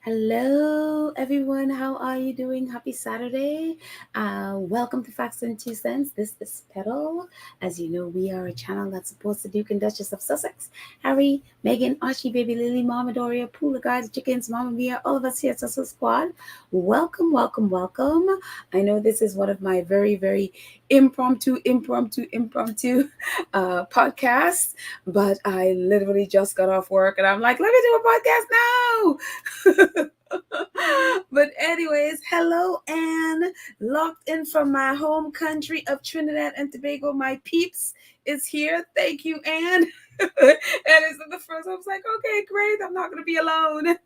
Hello, everyone. How are you doing? Happy Saturday. Welcome to Facts and Two Cents. This is Petal. As you know, we are a channel that supports the Duke and Duchess of Sussex, Harry, Meghan, Archie, Baby Lily, Mama Doria, Poola Guys, Chickens, Mama Mia, all of us here at Sussex Squad. Welcome, welcome, welcome. I know this is one of my very, very impromptu podcasts, but I literally just got off work and I'm like, let me do a podcast now. But anyways, hello Anne, locked in from my home country of Trinidad and Tobago. My peeps is here. Thank you, Anne. And it's the first. I was like, okay, great. I'm not gonna be alone.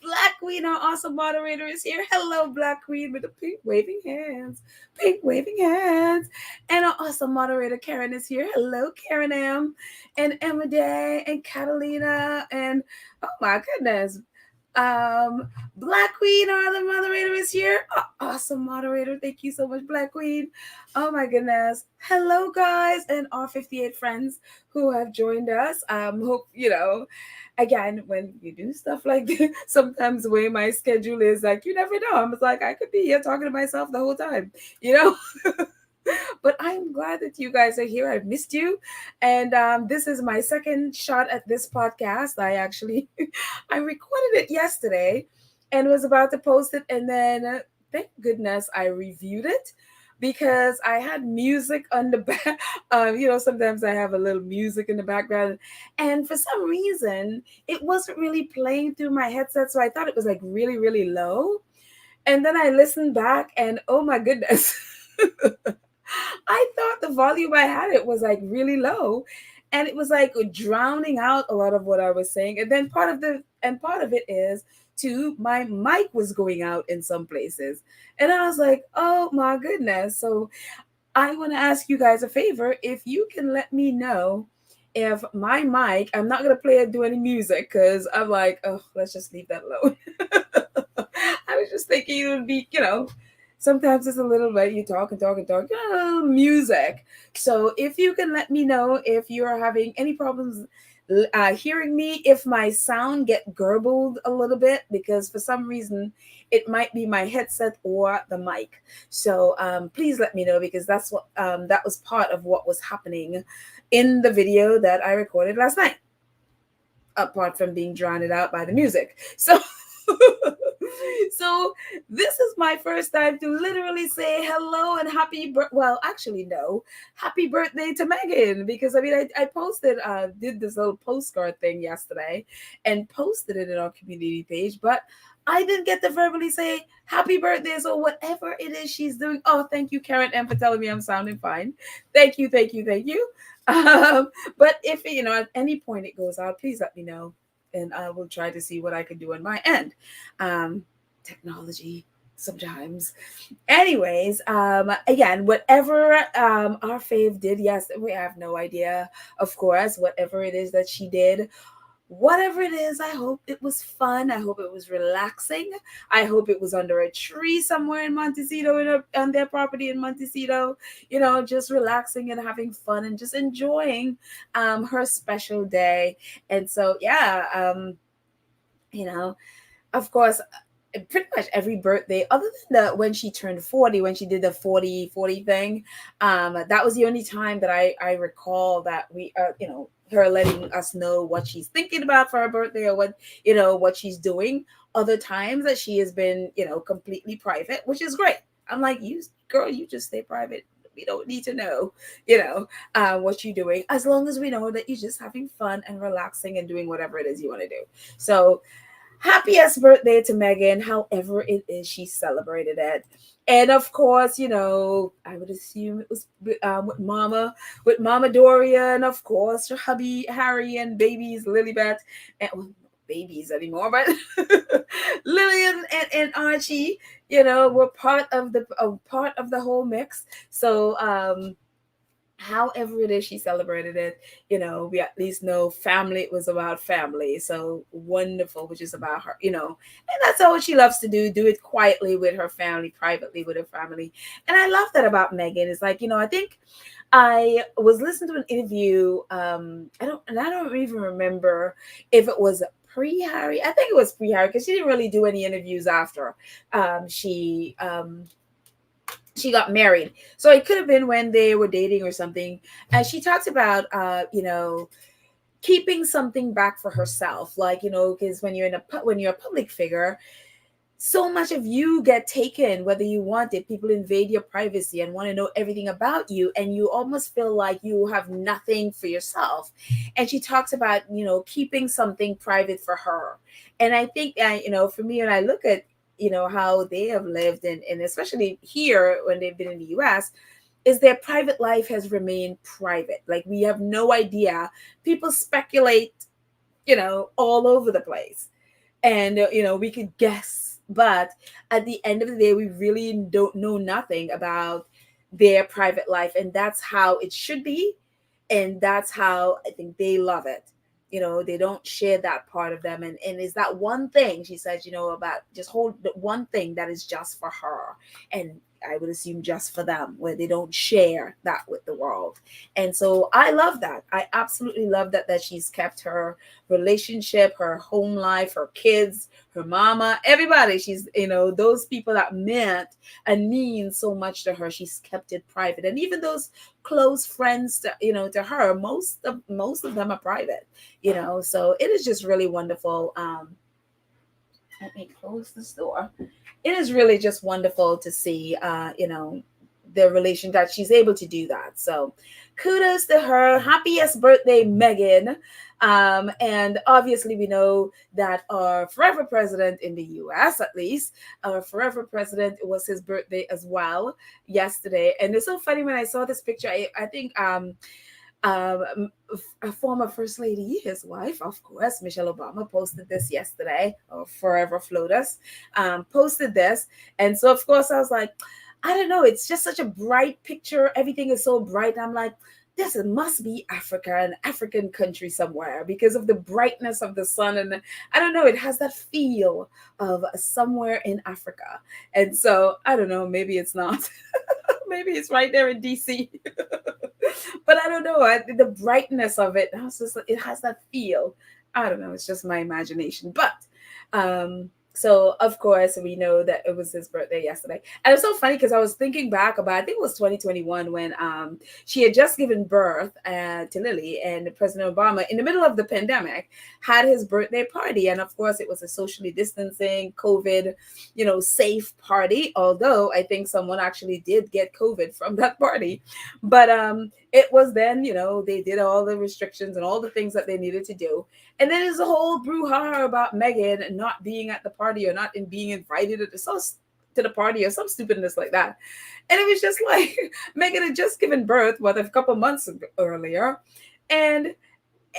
Black Queen, our awesome moderator, is here. Hello, Black Queen, with the pink waving hands. Pink waving hands. And our awesome moderator, Karen, is here. Hello, Karen M. And Emma Day and Catalina. And oh my goodness. Um, Black Queen, our other moderator, is here. Awesome moderator. Thank you so much, Black Queen. Oh my goodness. Hello, guys, and our 58 friends who have joined us. Hope again, when you do stuff like this, sometimes the way my schedule is, like, you never know. I'm just like, I could be here talking to myself the whole time, you know? But I'm glad that you guys are here. I've missed you. And this is my second shot at this podcast. I actually, I recorded it yesterday and was about to post it. And then, thank goodness, I reviewed it because I had music on the back. Sometimes I have a little music in the background, and for some reason, it wasn't really playing through my headset. So I thought it was like really, really low. And then I listened back, and oh my goodness, I thought the volume I had it was like really low, and it was like drowning out a lot of what I was saying. And then part of it is too, my mic was going out in some places. And I was like, oh my goodness. So I want to ask you guys a favor. If you can let me know if my mic, I'm not going to play it, do any music because I'm like, oh, let's just leave that alone. I was just thinking it would be, sometimes it's a little bit, you talk and talk and talk, music. So if you can let me know if you're having any problems hearing me, if my sound get gurgled a little bit, because for some reason it might be my headset or the mic. So please let me know, because that was part of what was happening in the video that I recorded last night, apart from being drowned out by the music. So so this is my first time to literally say hello and well, actually no, happy birthday to Megan, because I mean I posted did this little postcard thing yesterday and posted it in our community page, but I didn't get to verbally say happy birthday. So whatever it is she's doing, oh, thank you, Karen M, for telling me I'm sounding fine. Thank you, thank you, thank you. But if at any point it goes out, please let me know, and I will try to see what I can do on my end. Technology sometimes. Anyways, again, whatever our fave did, yes, we have no idea, of course, whatever it is that she did. Whatever it is, I hope it was fun. I hope it was relaxing. I hope it was under a tree somewhere in Montecito, on their property in Montecito, just relaxing and having fun and just enjoying her special day. And so, yeah, you know, of course, pretty much every birthday, other than when she turned 40, when she did the 40 thing, that was the only time that I recall that we her letting us know what she's thinking about for her birthday, or what she's doing. Other times that she has been completely private, which is great. I'm like, you girl, you just stay private. We don't need to know what you're doing, as long as we know that you're just having fun and relaxing and doing whatever it is you want to do. So happiest birthday to Megan, however it is she celebrated it. And of course, I would assume it was with Mama Doria, and of course her hubby Harry and babies Lilybeth, and well, not babies anymore, but Lillian and Archie, were part of the whole mix. So however it is she celebrated it, we at least know family, it was about family. So wonderful, which is about her, and that's all she loves to do it quietly with her family, privately with her family. And I love that about Megan. It's like, I think I was listening to an interview. I don't even remember if it was pre-Harry? I think it was pre-Harry because she didn't really do any interviews after she got married. So it could have been when they were dating or something. And she talks about keeping something back for herself, like, because when you're a public figure, so much of you get taken whether you want it. People invade your privacy and want to know everything about you, and you almost feel like you have nothing for yourself. And she talks about keeping something private for her. And I think for me, when I look at how they have lived, and especially here when they've been in the US, is their private life has remained private. Like, we have no idea. People speculate all over the place, and we could guess, but at the end of the day, we really don't know nothing about their private life, and that's how it should be, and that's how I think they love it. They don't share that part of them, and is that one thing she says, about just hold the one thing that is just for her, and I would assume just for them, where they don't share that with the world. And so I love that. I absolutely love that she's kept her relationship, her home life, her kids, her mama, everybody. She's, those people that meant and mean so much to her, she's kept it private. And even those close friends to her, most of them are private, so it is just really wonderful. Let me close this door. It is really just wonderful to see, the relation that she's able to do that. So kudos to her. Happiest birthday, Meghan. And obviously we know that our forever president in the US, at least, our forever president, it was his birthday as well yesterday. And it's so funny when I saw this picture, I think, a former first lady, his wife, of course, Michelle Obama, posted this yesterday, or Forever Flotus, posted this. And so, of course, I was like, I don't know, it's just such a bright picture. Everything is so bright. I'm like, this must be Africa, an African country somewhere, because of the brightness of the sun. And I don't know, it has that feel of somewhere in Africa. And so, I don't know, maybe it's not. Maybe it's right there in DC. But I don't know. The brightness of it, it has that feel. I don't know. It's just my imagination. But so, of course, we know that it was his birthday yesterday. And it's so funny because I was thinking back about, I think it was 2021, when she had just given birth to Lily, and President Obama, in the middle of the pandemic, had his birthday party. And of course, it was a socially distancing, COVID, safe party. Although I think someone actually did get COVID from that party. But it was then, they did all the restrictions and all the things that they needed to do. And then there's a whole brouhaha about Meghan not being at the party, or not being invited to the party, or some stupidness like that. And it was just like, Meghan had just given birth, a couple months earlier. And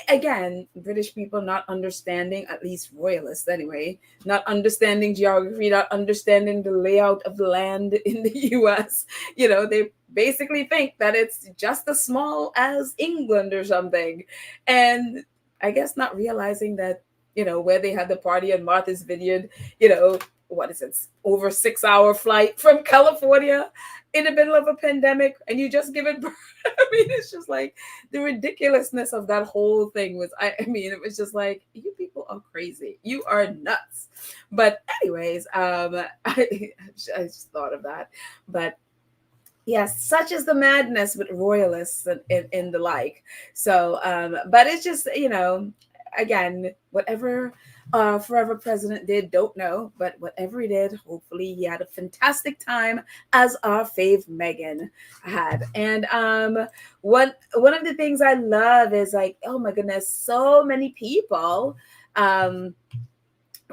again, British people not understanding, at least royalists anyway, not understanding geography, not understanding the layout of the land in the US. They basically think that it's just as small as England or something. And I guess not realizing that, where they had the party in Martha's Vineyard, what is it, over 6-hour flight from California in the middle of a pandemic, and you just give it birth. I mean, it's just like the ridiculously of that whole thing was, it was just like, you people are crazy. You are nuts. But anyways, I just thought of that. But yes, such is the madness with royalists and the like. So, but it's just, again, whatever forever president did, don't know, but whatever he did, hopefully he had a fantastic time, as our fave Meghan had. And one of the things I love is, like, oh my goodness, so many people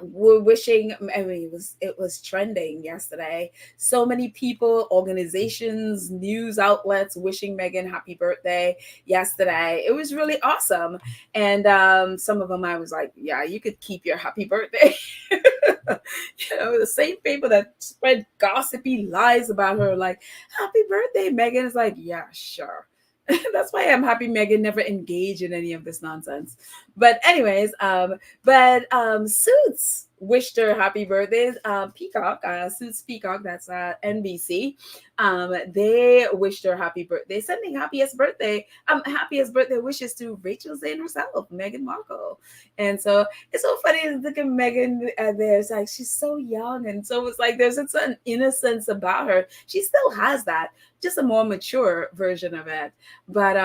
were wishing, it was trending yesterday. So many people, organizations, news outlets wishing Meghan happy birthday yesterday. It was really awesome. And some of them I was like, yeah, you could keep your happy birthday. The same people that spread gossipy lies about her, like, happy birthday, Meghan, is like, yeah, sure. That's why I'm happy Meghan never engaged in any of this nonsense. But anyways, Suits wished her happy birthday. Peacock, Suits Peacock, that's NBC. They wished her happy birthday, sending happiest birthday wishes to Rachel Zane herself, Meghan Markle. And so it's so funny to look at Meghan there. It's like she's so young, and so it's like there's a certain innocence about her. She still has that, just a more mature version of it. But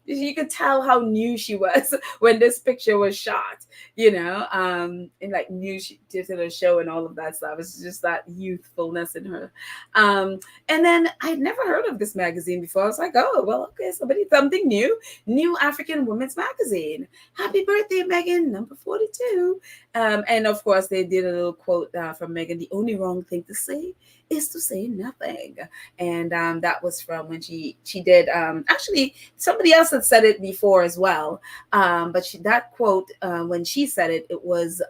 you could tell how new she was when this picture was shot, and like new she did a show and all of that stuff. It's just that youthfulness in her. And then I'd never heard of this magazine before. I was like, oh, well, okay, something new African Women's Magazine. Happy birthday, Meghan, number 42. And of course, they did a little quote from Meghan: "The only wrong thing to say is to say nothing." And that was from when she did. Actually, somebody else had said it before as well. But that quote, when she said it, it was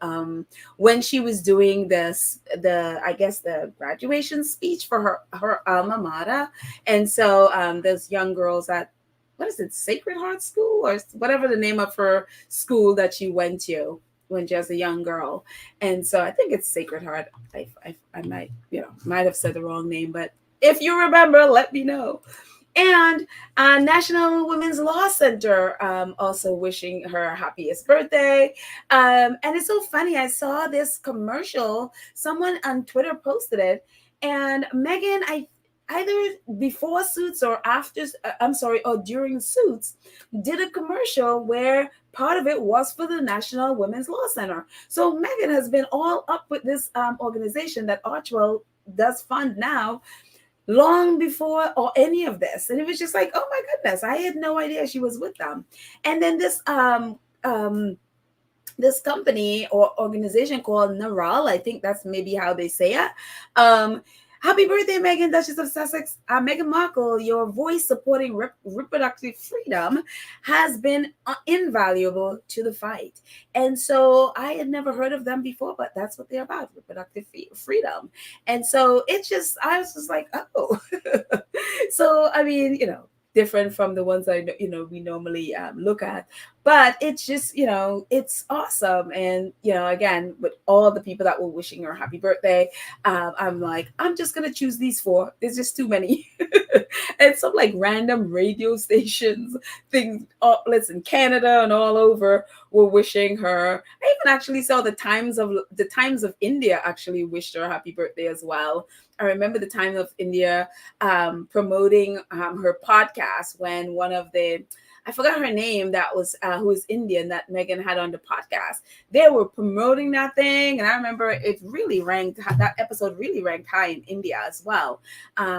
when she was doing the graduation speech for her alma mater. And so those young girls at, what is it, Sacred Heart School, or whatever the name of her school that she went to when she was a young girl. And so I think it's Sacred Heart. I might have said the wrong name, but if you remember, let me know. And National Women's Law Center also wishing her happiest birthday. And it's so funny. I saw this commercial. Someone on Twitter posted it. And Meghan, either before Suits or after, or during Suits, did a commercial where part of it was for the National Women's Law Center. So Meghan has been all up with this organization that Archewell does fund now, long before or any of this. And it was just like, oh my goodness, I had no idea she was with them. And then this company or organization called NARAL, I think that's maybe how they say it. Happy birthday, Meghan, Duchess of Sussex. Meghan Markle, your voice supporting reproductive freedom has been invaluable to the fight. And so I had never heard of them before, but that's what they're about, reproductive freedom. And so I was just like, oh. So, I mean, different from the ones we normally look at, but it's just it's awesome. And again, with all the people that were wishing her happy birthday, I'm like, I'm just gonna choose these four. There's just too many. And some like random radio stations, things, listen, Canada and all over were wishing her. I even actually saw the Times of India actually wished her happy birthday as well. I remember the Times of India promoting her podcast when one of I forgot her name, that was who is Indian, that Meghan had on the podcast. They were promoting that thing, and I remember that episode really ranked high in India as well,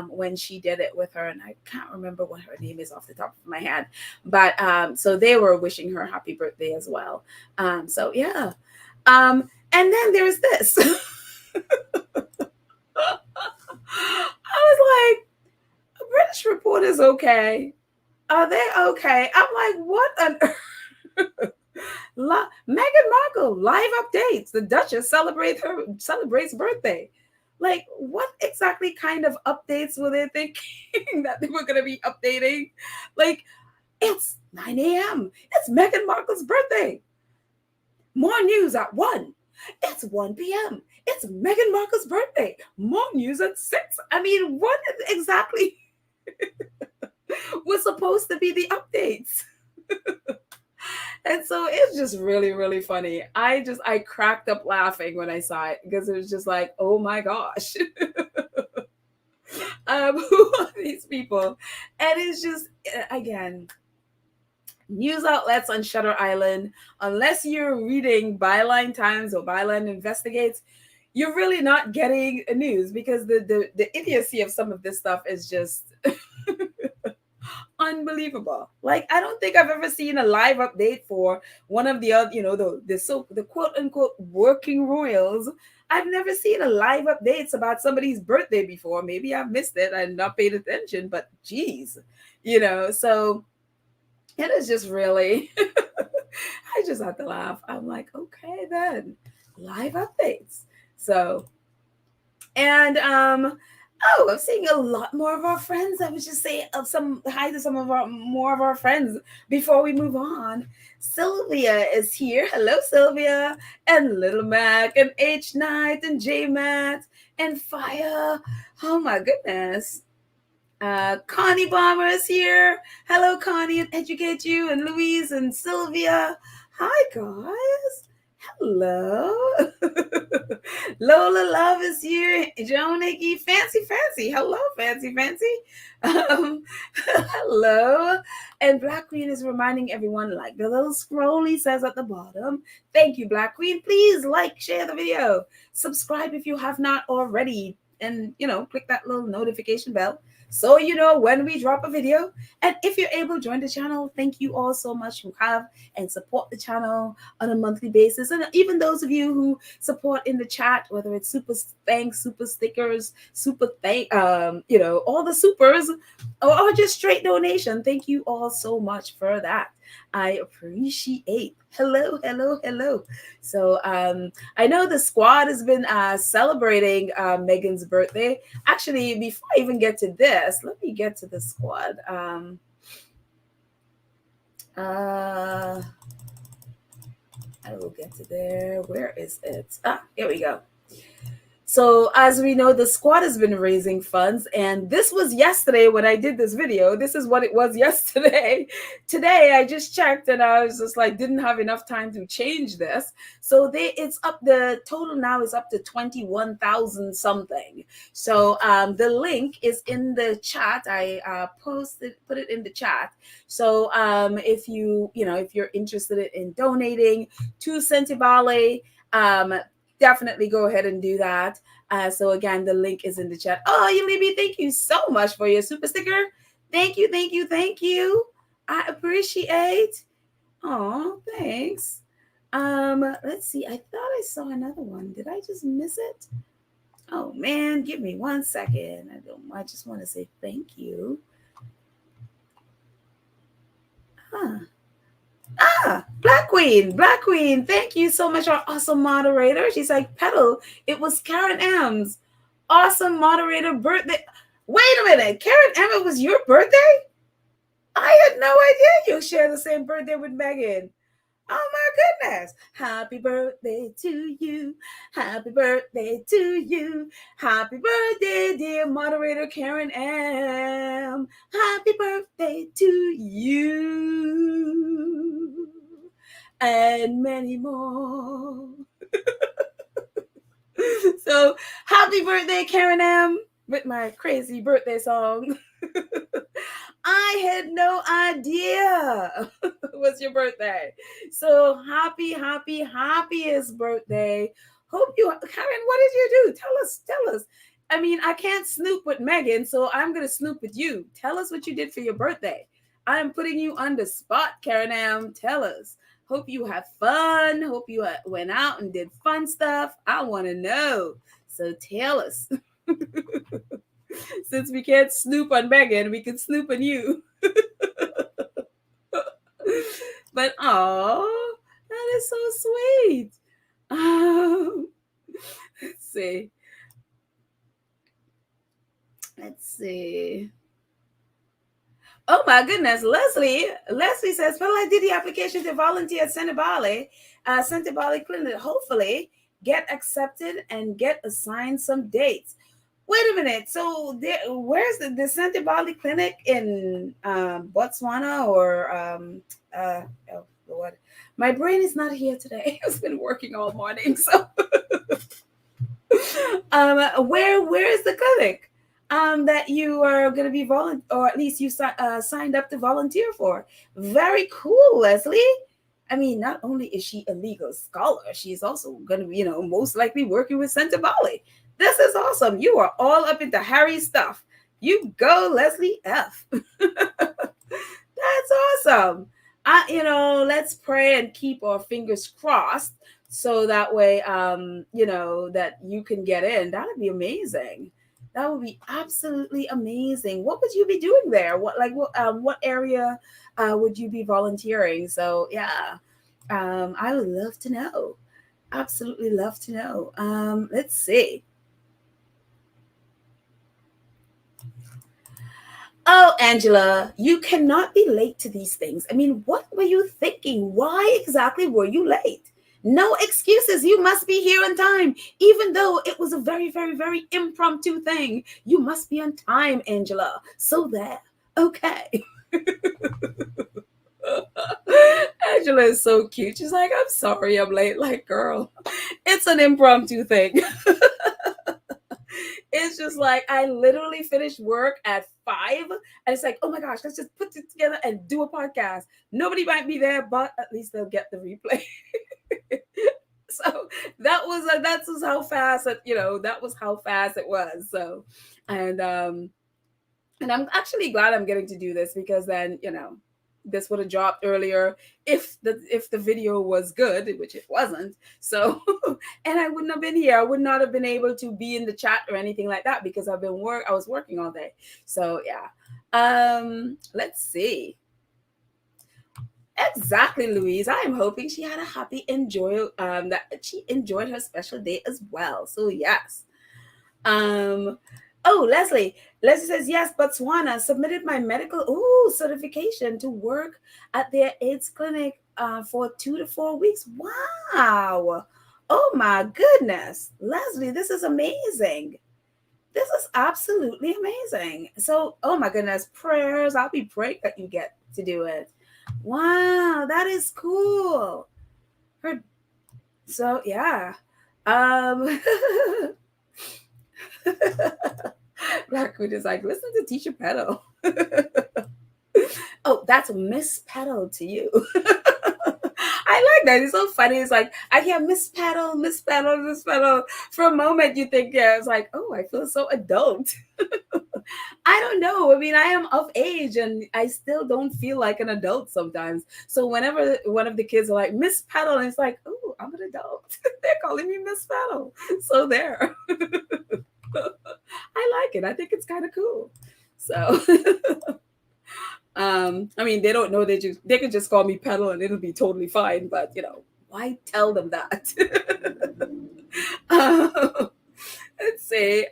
when she did it with her, and I can't remember what her name is off the top of my head, but so they were wishing her happy birthday as well. So yeah, and then there's this. I was like, British reporters okay? Are they okay? I'm like, what on earth? Meghan Markle, live updates. The Duchess celebrates birthday. Like, what exactly kind of updates were they thinking that they were going to be updating? Like, it's 9 a.m. It's Meghan Markle's birthday. More news at 1. It's 1 p.m. It's Meghan Markle's birthday. More news at 6. I mean, what exactly was supposed to be the updates? And so it's just really, really funny. I cracked up laughing when I saw it, because it was just like, oh my gosh. Who are these people? And it's just, again, news outlets on Shutter Island, unless you're reading Byline Times or Byline Investigates, you're really not getting news, because the idiocy of some of this stuff is just unbelievable. Like, I don't think I've ever seen a live update for one of the other, the quote unquote working royals. I've never seen a live updates about somebody's birthday before. Maybe I've missed it and not paid attention, but geez, so it is just really, I just have to laugh. I'm like, okay, then live updates. So, and Oh, I'm seeing a lot more of our friends. I was just saying some hi to some of our more of our friends before we move on. Sylvia is here. Hello, Sylvia, and Little Mac, and H Knight, and J Matt, and Fire. Oh my goodness. Connie Bomber is here. Hello, Connie, and Educate You, and Louise, and Sylvia. Hi, guys. Hello. Lola Love is here. Joan Hickey, Fancy. Hello, Fancy. Um, hello. And Black Queen is reminding everyone, like the little scrolly says at the bottom. Thank you, Black Queen. Please like, share the video, subscribe if you have not already, and click that little notification bell so you know when we drop a video. And if you're able to join the channel, thank you all so much who have and support the channel on a monthly basis. And even those of you who support in the chat, whether it's super thanks, super stickers, super thank, all the supers, or just straight donation. Thank you all so much for that. I appreciate. Hello. So I know the squad has been celebrating Meghan's birthday. Actually, before I even get to this, let me get to the squad. I will get to there. Where is it? Here we go. So as we know, the squad has been raising funds, and this was yesterday when I did this video. This is what it was yesterday. Today I just checked and I was just like, didn't have enough time to change this. So it's up, the total now is up to 21,000 something. So the link is in the chat. I put it in the chat. So if you're interested in donating to Sentibale, definitely go ahead and do that. So again, the link is in the chat. Oh, Yulibi, thank you so much for your super sticker. Thank you. I appreciate. Oh, thanks. Let's see. I thought I saw another one. Did I just miss it? Oh man, give me 1 second. I just want to say thank you. Black Queen, thank you so much, our awesome moderator. She's like, Petal, it was Karen M's awesome moderator birthday. Wait a minute, Karen M, it was your birthday? I had no idea you share the same birthday with Meghan. Oh my goodness. Happy birthday to you. Happy birthday to you. Happy birthday, dear moderator Karen M. Happy birthday to you. And many more. So happy birthday, Karen M, with my crazy birthday song. I had no idea it was your birthday. So happiest birthday. Hope you, Karen, what did you do? Tell us. I mean, I can't snoop with Meghan, so I'm going to snoop with you. Tell us what you did for your birthday. I'm putting you on the spot, Karen M. Tell us. Hope you have fun. Hope you went out and did fun stuff. I want to know. So tell us. Since we can't snoop on Meghan, we can snoop on you. But oh, that is so sweet. Let's see. Oh my goodness, Leslie says, well, I did the application to volunteer at Sentibale Clinic. Hopefully get accepted and get assigned some dates. Wait a minute. So where's the Sentibale Clinic in Botswana or oh Lord, my brain is not here today. It's been working all morning. So where is the clinic that you are going to be or at least you signed up to volunteer for? Very cool, Leslie. I mean, not only is she a legal scholar, she's also going to be, most likely working with Sentibale. This is awesome. You are all up into Harry stuff. You go, Leslie F. That's awesome. Let's pray and keep our fingers crossed so that way, that you can get in. That would be amazing. That would be absolutely amazing. What would you be doing there? What area would you be volunteering? So yeah, I would love to know. Absolutely love to know. Let's see. Oh, Angela, you cannot be late to these things. I mean, what were you thinking? Why exactly were you late? No excuses. You must be here on time. Even though it was a very, very, very impromptu thing, you must be on time, Angela. So there. Okay. Angela is so cute. She's like, I'm sorry I'm late. Like, girl, it's an impromptu thing. It's just like I literally finished work at 5, and it's like, oh my gosh, let's just put it together and do a podcast. Nobody might be there, but at least they'll get the replay. So that's just how fast it, that was how fast it was. So, and I'm actually glad I'm getting to do this, because then this would have dropped earlier if the video was good, which it wasn't. So and I wouldn't have been here. I would not have been able to be in the chat or anything like that, because I was working all day. So yeah. Let's see. Exactly, Louise. I am hoping she had a happy that she enjoyed her special day as well. So yes. Oh, Leslie. Leslie says, yes, Botswana submitted my medical certification to work at their AIDS clinic for 2 to 4 weeks. Wow. Oh my goodness. Leslie, this is amazing. This is absolutely amazing. So, oh my goodness, prayers. I'll be praying that you get to do it. Wow, that is cool. So yeah. Blackwood is like, listen to Teacher Petal. Oh, that's Miss Petal to you. I like that. It's so funny. It's like, I hear Miss Petal, Miss Petal, Miss Petal. For a moment, you think, yeah, it's like, oh, I feel so adult. I don't know. I mean, I am of age and I still don't feel like an adult sometimes. So whenever one of the kids are like, Miss Petal, and it's like, oh, I'm an adult. They're calling me Miss Petal. So there. I like it. I think it's kind of cool. So I mean, they don't know, they could just call me Petal and it'll be totally fine, but why tell them that? Let's see.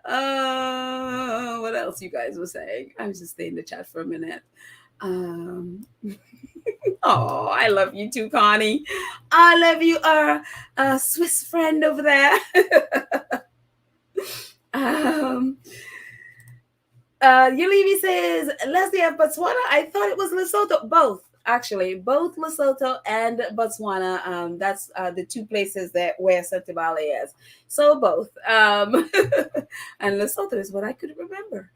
What else you guys were saying? I was just staying in the chat for a minute. Oh, I love you too, Connie. I love you, our Swiss friend over there. Yulivi says, Leslie of Botswana. I thought it was Lesotho. Both, actually, both Lesotho and Botswana. That's the two places where Sentebale is. So both. And Lesotho is what I could remember.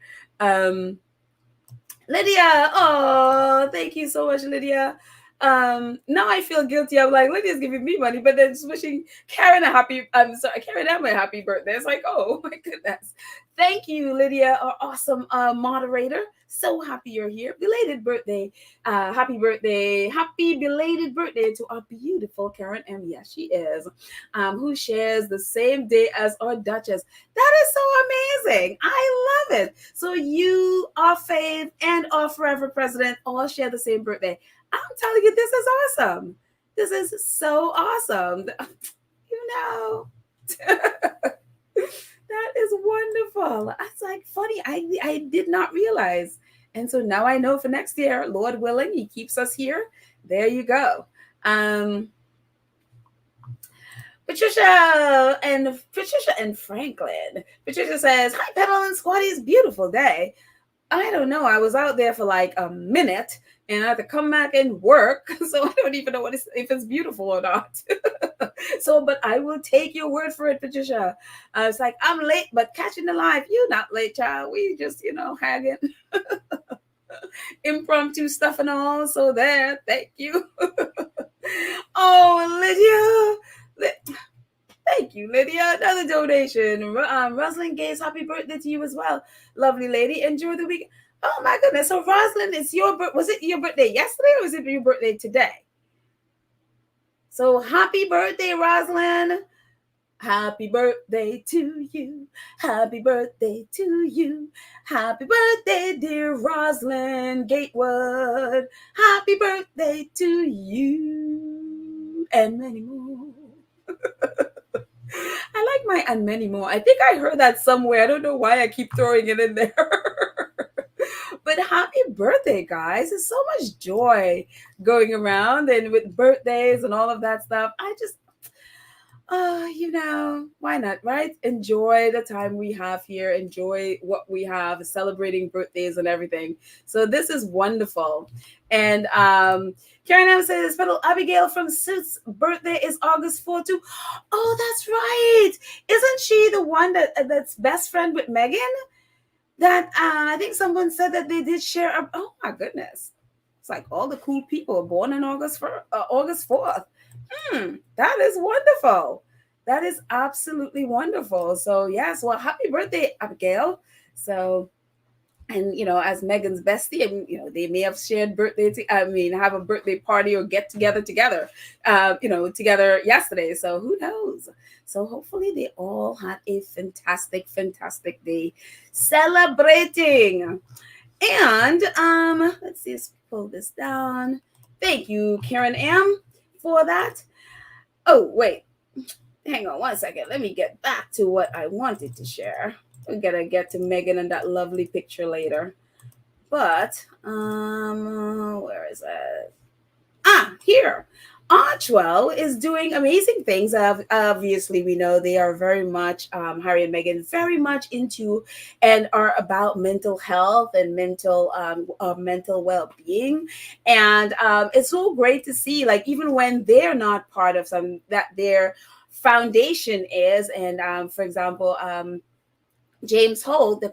Lydia, oh, thank you so much, Lydia. Now I feel guilty. I'm like, Lydia's giving me money, but then just wishing Karen a happy birthday. It's like, oh my goodness. Thank you, Lydia, our awesome moderator. So happy you're here. Belated birthday. Happy belated birthday to our beautiful Karen M. Yes, she is. Who shares the same day as our Duchess. That is so amazing. I love it. So you, our Fave, and our Forever President all share the same birthday. I'm telling you, this is awesome. This is so awesome. That is wonderful. It's like funny. I did not realize. And so now I know for next year, Lord willing, he keeps us here. There you go. Patricia and Franklin. Patricia says, hi, Petal and Squatty's beautiful day. I don't know. I was out there for like a minute and I had to come back and work. So I don't even know if it's beautiful or not. So, but I will take your word for it, Patricia. It's like, I'm late, but catching the live. You're not late, child. We just, hanging. Impromptu stuff and all. So there, thank you. Oh, Lydia. Thank you, Lydia. Another donation. Rosalind Gates, happy birthday to you as well. Lovely lady. Enjoy the week. Oh my goodness. So Rosalind, was it your birthday yesterday or was it your birthday today? So happy birthday, Rosalind. Happy birthday to you. Happy birthday to you. Happy birthday, dear Rosalind Gatewood. Happy birthday to you. And many more. I like my and many more. I think I heard that somewhere. I don't know why I keep throwing it in there. But happy birthday, guys. There's so much joy going around and with birthdays and all of that stuff. I just why not, right? Enjoy the time we have here, enjoy what we have, celebrating birthdays and everything. So this is wonderful. And Karen M says, Federal Abigail from Suits' birthday is August 4th too. Oh, that's right. Isn't she the one that's best friend with Meghan? That I think someone said that they did share oh my goodness. It's like all the cool people born in August 4th. That is wonderful. That is absolutely wonderful. So yes, well, happy birthday, Abigail. So, and as Meghan's bestie, and they may have shared have a birthday party or get together together yesterday. So who knows? So hopefully they all had a fantastic, fantastic day celebrating. And let's see, let's pull this down. Thank you, Karen M, for that. Oh, wait. Hang on one second. Let me get back to what I wanted to share. We're going to get to Meghan and that lovely picture later. But, where is it? Here. Archewell is doing amazing things. Obviously, we know they are very much, Harry and Meghan, very much into and are about mental health and mental well-being. And it's so great to see, like, even when they're not part of that their foundation is. And for example, James Holt, the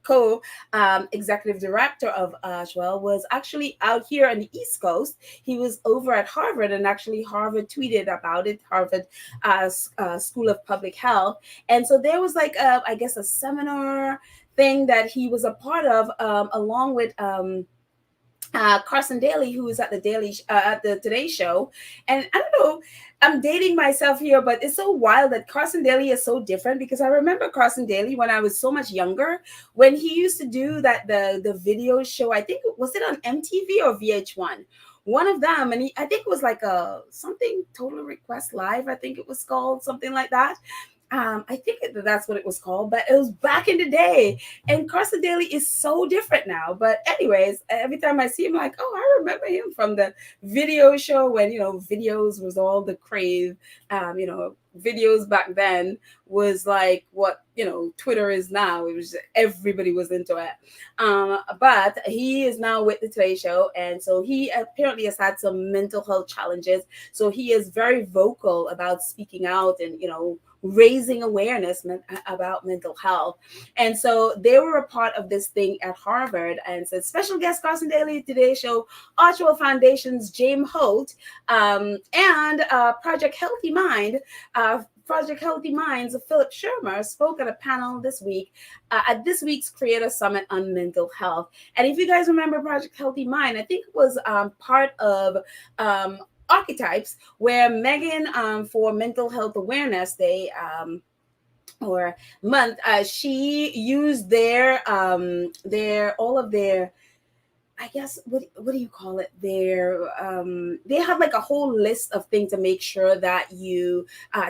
co-executive director of Archewell, was actually out here on the East Coast. He was over at Harvard, and actually Harvard tweeted about it, Harvard School of Public Health. And so there was like, I guess, a seminar thing that he was a part of, along with Carson Daly, who was at the Today Show. And I don't know, I'm dating myself here, but it's so wild that Carson Daly is so different, because I remember Carson Daly when I was so much younger, when he used to do the video show. I think, was it on MTV or VH1? One of them, and I think it was like something Total Request Live. I think it was called something like that. I think that's what it was called, but it was back in the day. And Carson Daly is so different now. But anyways, every time I see him, like, oh, I remember him from the video show when, videos was all the crave. Videos back then was like what, Twitter is now. It was everybody was into it. But he is now with the Today Show. And so he apparently has had some mental health challenges. So he is very vocal about speaking out and, raising awareness about mental health. And so they were a part of this thing at Harvard. And so special guest Carson Daly, Today Show, Archewell Foundation's James Holt, and Project Healthy Mind. Project Healthy Minds of Philip Shermer spoke at a panel this week at this week's Creator Summit on mental health. And if you guys remember Project Healthy Mind, I think it was part of Archetypes, where Meghan, for Mental Health Awareness Day or month, she used their all of their, I guess, what do you call it? They have like a whole list of things to make sure that you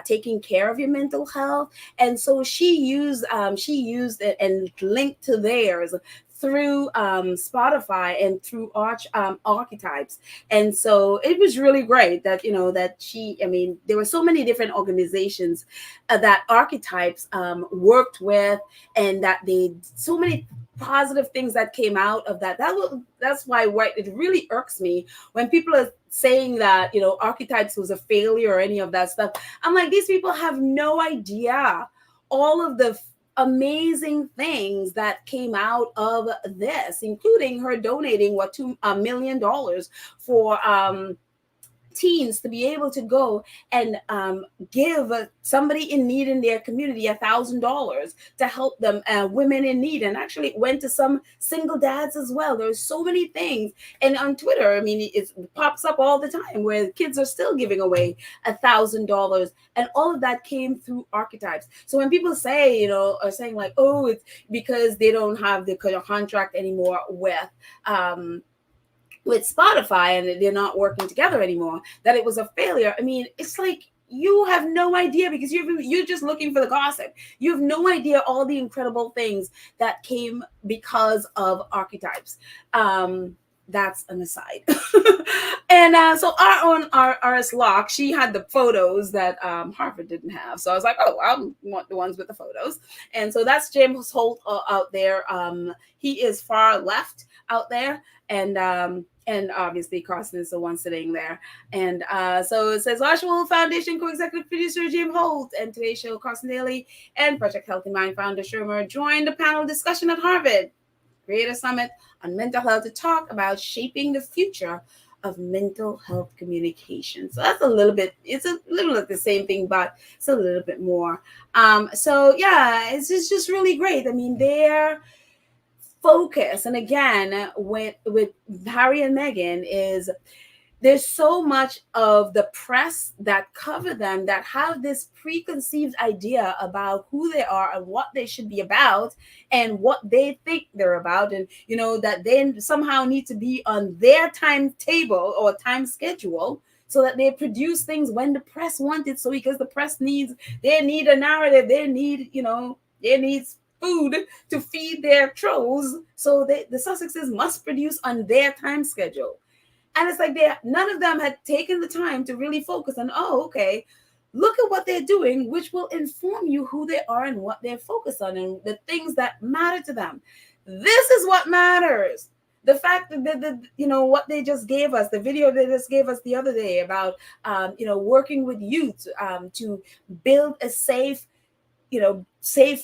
taking care of your mental health. And so she used it and linked to theirs through Spotify and through Archetypes. And so it was really great that, there were so many different organizations that Archetypes worked with, and that so many positive things that came out of that. That's why it really irks me when people are saying that, Archetypes was a failure or any of that stuff. I'm like, these people have no idea all of the amazing things that came out of this, including her donating $2 million for teens to be able to go and give somebody in need in their community $1,000 to help them, women in need. And actually it went to some single dads as well. There's so many things. And on Twitter, it pops up all the time where kids are still giving away $1,000. And all of that came through Archetypes. So when people say, are saying like, oh, it's because they don't have the contract anymore with Spotify and they're not working together anymore, that it was a failure. It's like, you have no idea, because you're just looking for the gossip. You have no idea all the incredible things that came because of archetypes. That's an aside. And so our own RS Locke, she had the photos that Harvard didn't have. So I was like, oh, I want the ones with the photos. And so that's James Holt out there. He is far left out there, and obviously Carson is the one sitting there. And so it says Archewell Foundation co-executive producer Jim Holt, and today's show Carson Daly and Project Healthy Mind founder Shermer joined the panel discussion at Harvard Creator Summit on mental health to talk about shaping the future of mental health communication. So that's a little bit, it's a little like the same thing, but it's a little bit more. So yeah, it's just really great. I mean, their focus, and again, with Harry and Meghan, is there's so much of the press that cover them that have this preconceived idea about who they are and what they should be about and what they think they're about, and that they somehow need to be on their timetable or time schedule, so that they produce things when the press want it. So because the press they need a narrative, they need food to feed their trolls, so the Sussexes must produce on their time schedule. And it's like none of them had taken the time to really focus on, okay, look at what they're doing, which will inform you who they are and what they're focused on and the things that matter to them. This is what matters. The fact that what they just gave us, the video they just gave us the other day about working with youth to build a safe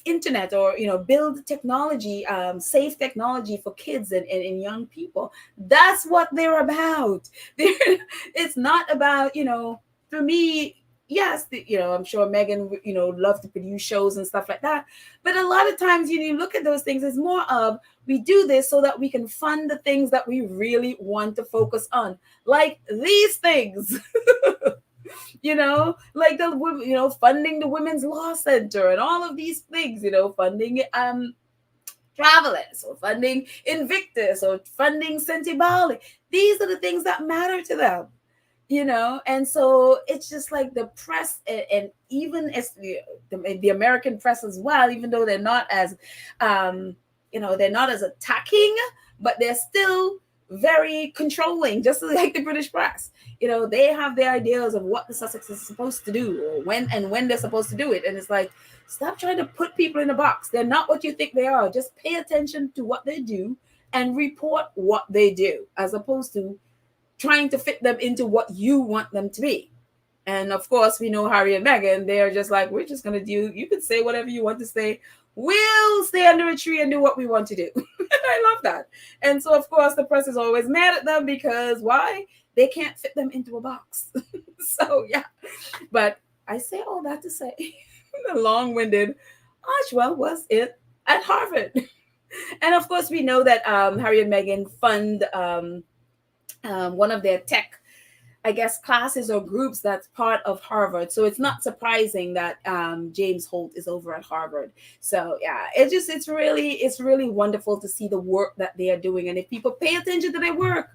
internet, or build technology, safe technology for kids and young people. That's what they're about. It's not about, for me, yes, I'm sure Meghan love to produce shows and stuff like that, but a lot of times you look at those things, it's more of, we do this so that we can fund the things that we really want to focus on, like these things. Like funding the Women's Law Center and all of these things, funding Travelers, or funding Invictus, or funding Sentibali. These are the things that matter to them, and so it's just like the press, and even as the American press as well, even though they're not as they're not as attacking, but they're still very controlling, just like the British press. They have their ideas of what the Sussex is supposed to do, or when they're supposed to do it. And it's like, stop trying to put people in a box. They're not what you think they are. Just pay attention to what they do and report what they do, as opposed to trying to fit them into what you want them to be. And of course, we know Harry and Meghan, they're just like, we're just going to do, you can say whatever you want to say. We'll stay under a tree and do what we want to do. I love that. And so, of course, the press is always mad at them, because why? They can't fit them into a box. So, yeah. But I say all that to say, the long-winded, Archewell was it at Harvard. And of course, we know that Harry and Meghan fund one of their tech, I guess, classes or groups that's part of Harvard. So it's not surprising that James Holt is over at Harvard. So yeah, it's really wonderful to see the work that they are doing. And if people pay attention to their work,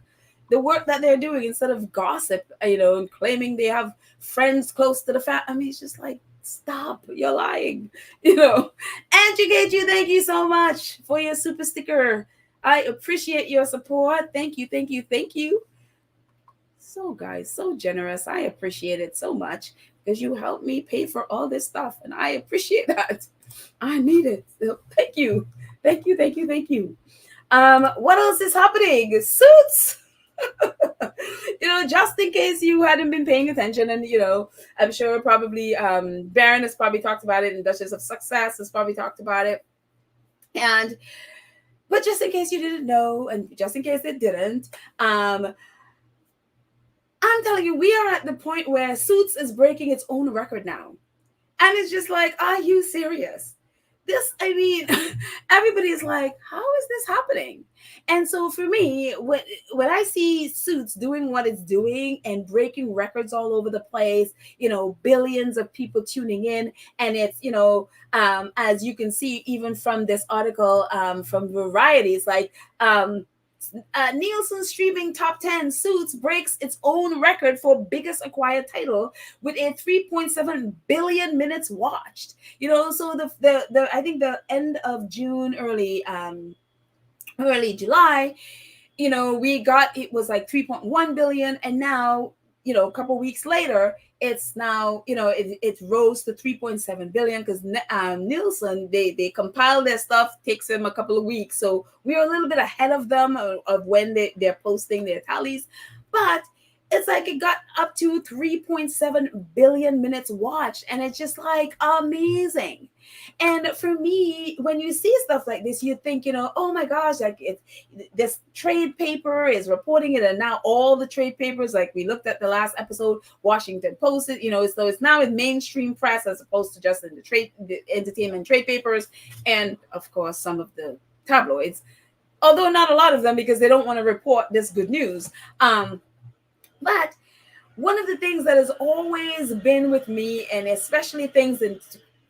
the work that they're doing, instead of gossip, and claiming they have friends close to the family, it's just like, stop, you're lying, Angie Gage, thank you so much for your super sticker. I appreciate your support. Thank you. So guys, so generous. I appreciate it so much, because you helped me pay for all this stuff, and I appreciate that. I need it. So thank you. What else is happening? Suits. Just in case you hadn't been paying attention, and I'm sure probably Baron has probably talked about it, and Duchess of Success has probably talked about it. But just in case you didn't know, and just in case they didn't, I'm telling you, we are at the point where Suits is breaking its own record now. And it's just like, are you serious? Everybody's like, how is this happening? And so for me, when I see Suits doing what it's doing and breaking records all over the place, billions of people tuning in, and it's, as you can see, even from this article from Variety, it's like, Nielsen streaming top 10 Suits breaks its own record for biggest acquired title with a 3.7 billion minutes watched. So the I think the end of June, early July, we got, it was like 3.1 billion, and now, a couple weeks later, it's now, it rose to 3.7 billion, because Nielsen, they compile their stuff, takes them a couple of weeks, so we're a little bit ahead of them of when they're posting their tallies. But it's like it got up to 3.7 billion minutes watched, and it's just like amazing. And for me, when you see stuff like this, you think, oh my gosh, like this trade paper is reporting it, and now all the trade papers, like we looked at the last episode, Washington Post, so it's now in mainstream press as opposed to just in the entertainment trade papers, and of course some of the tabloids, although not a lot of them, because they don't want to report this good news. But one of the things that has always been with me, and especially things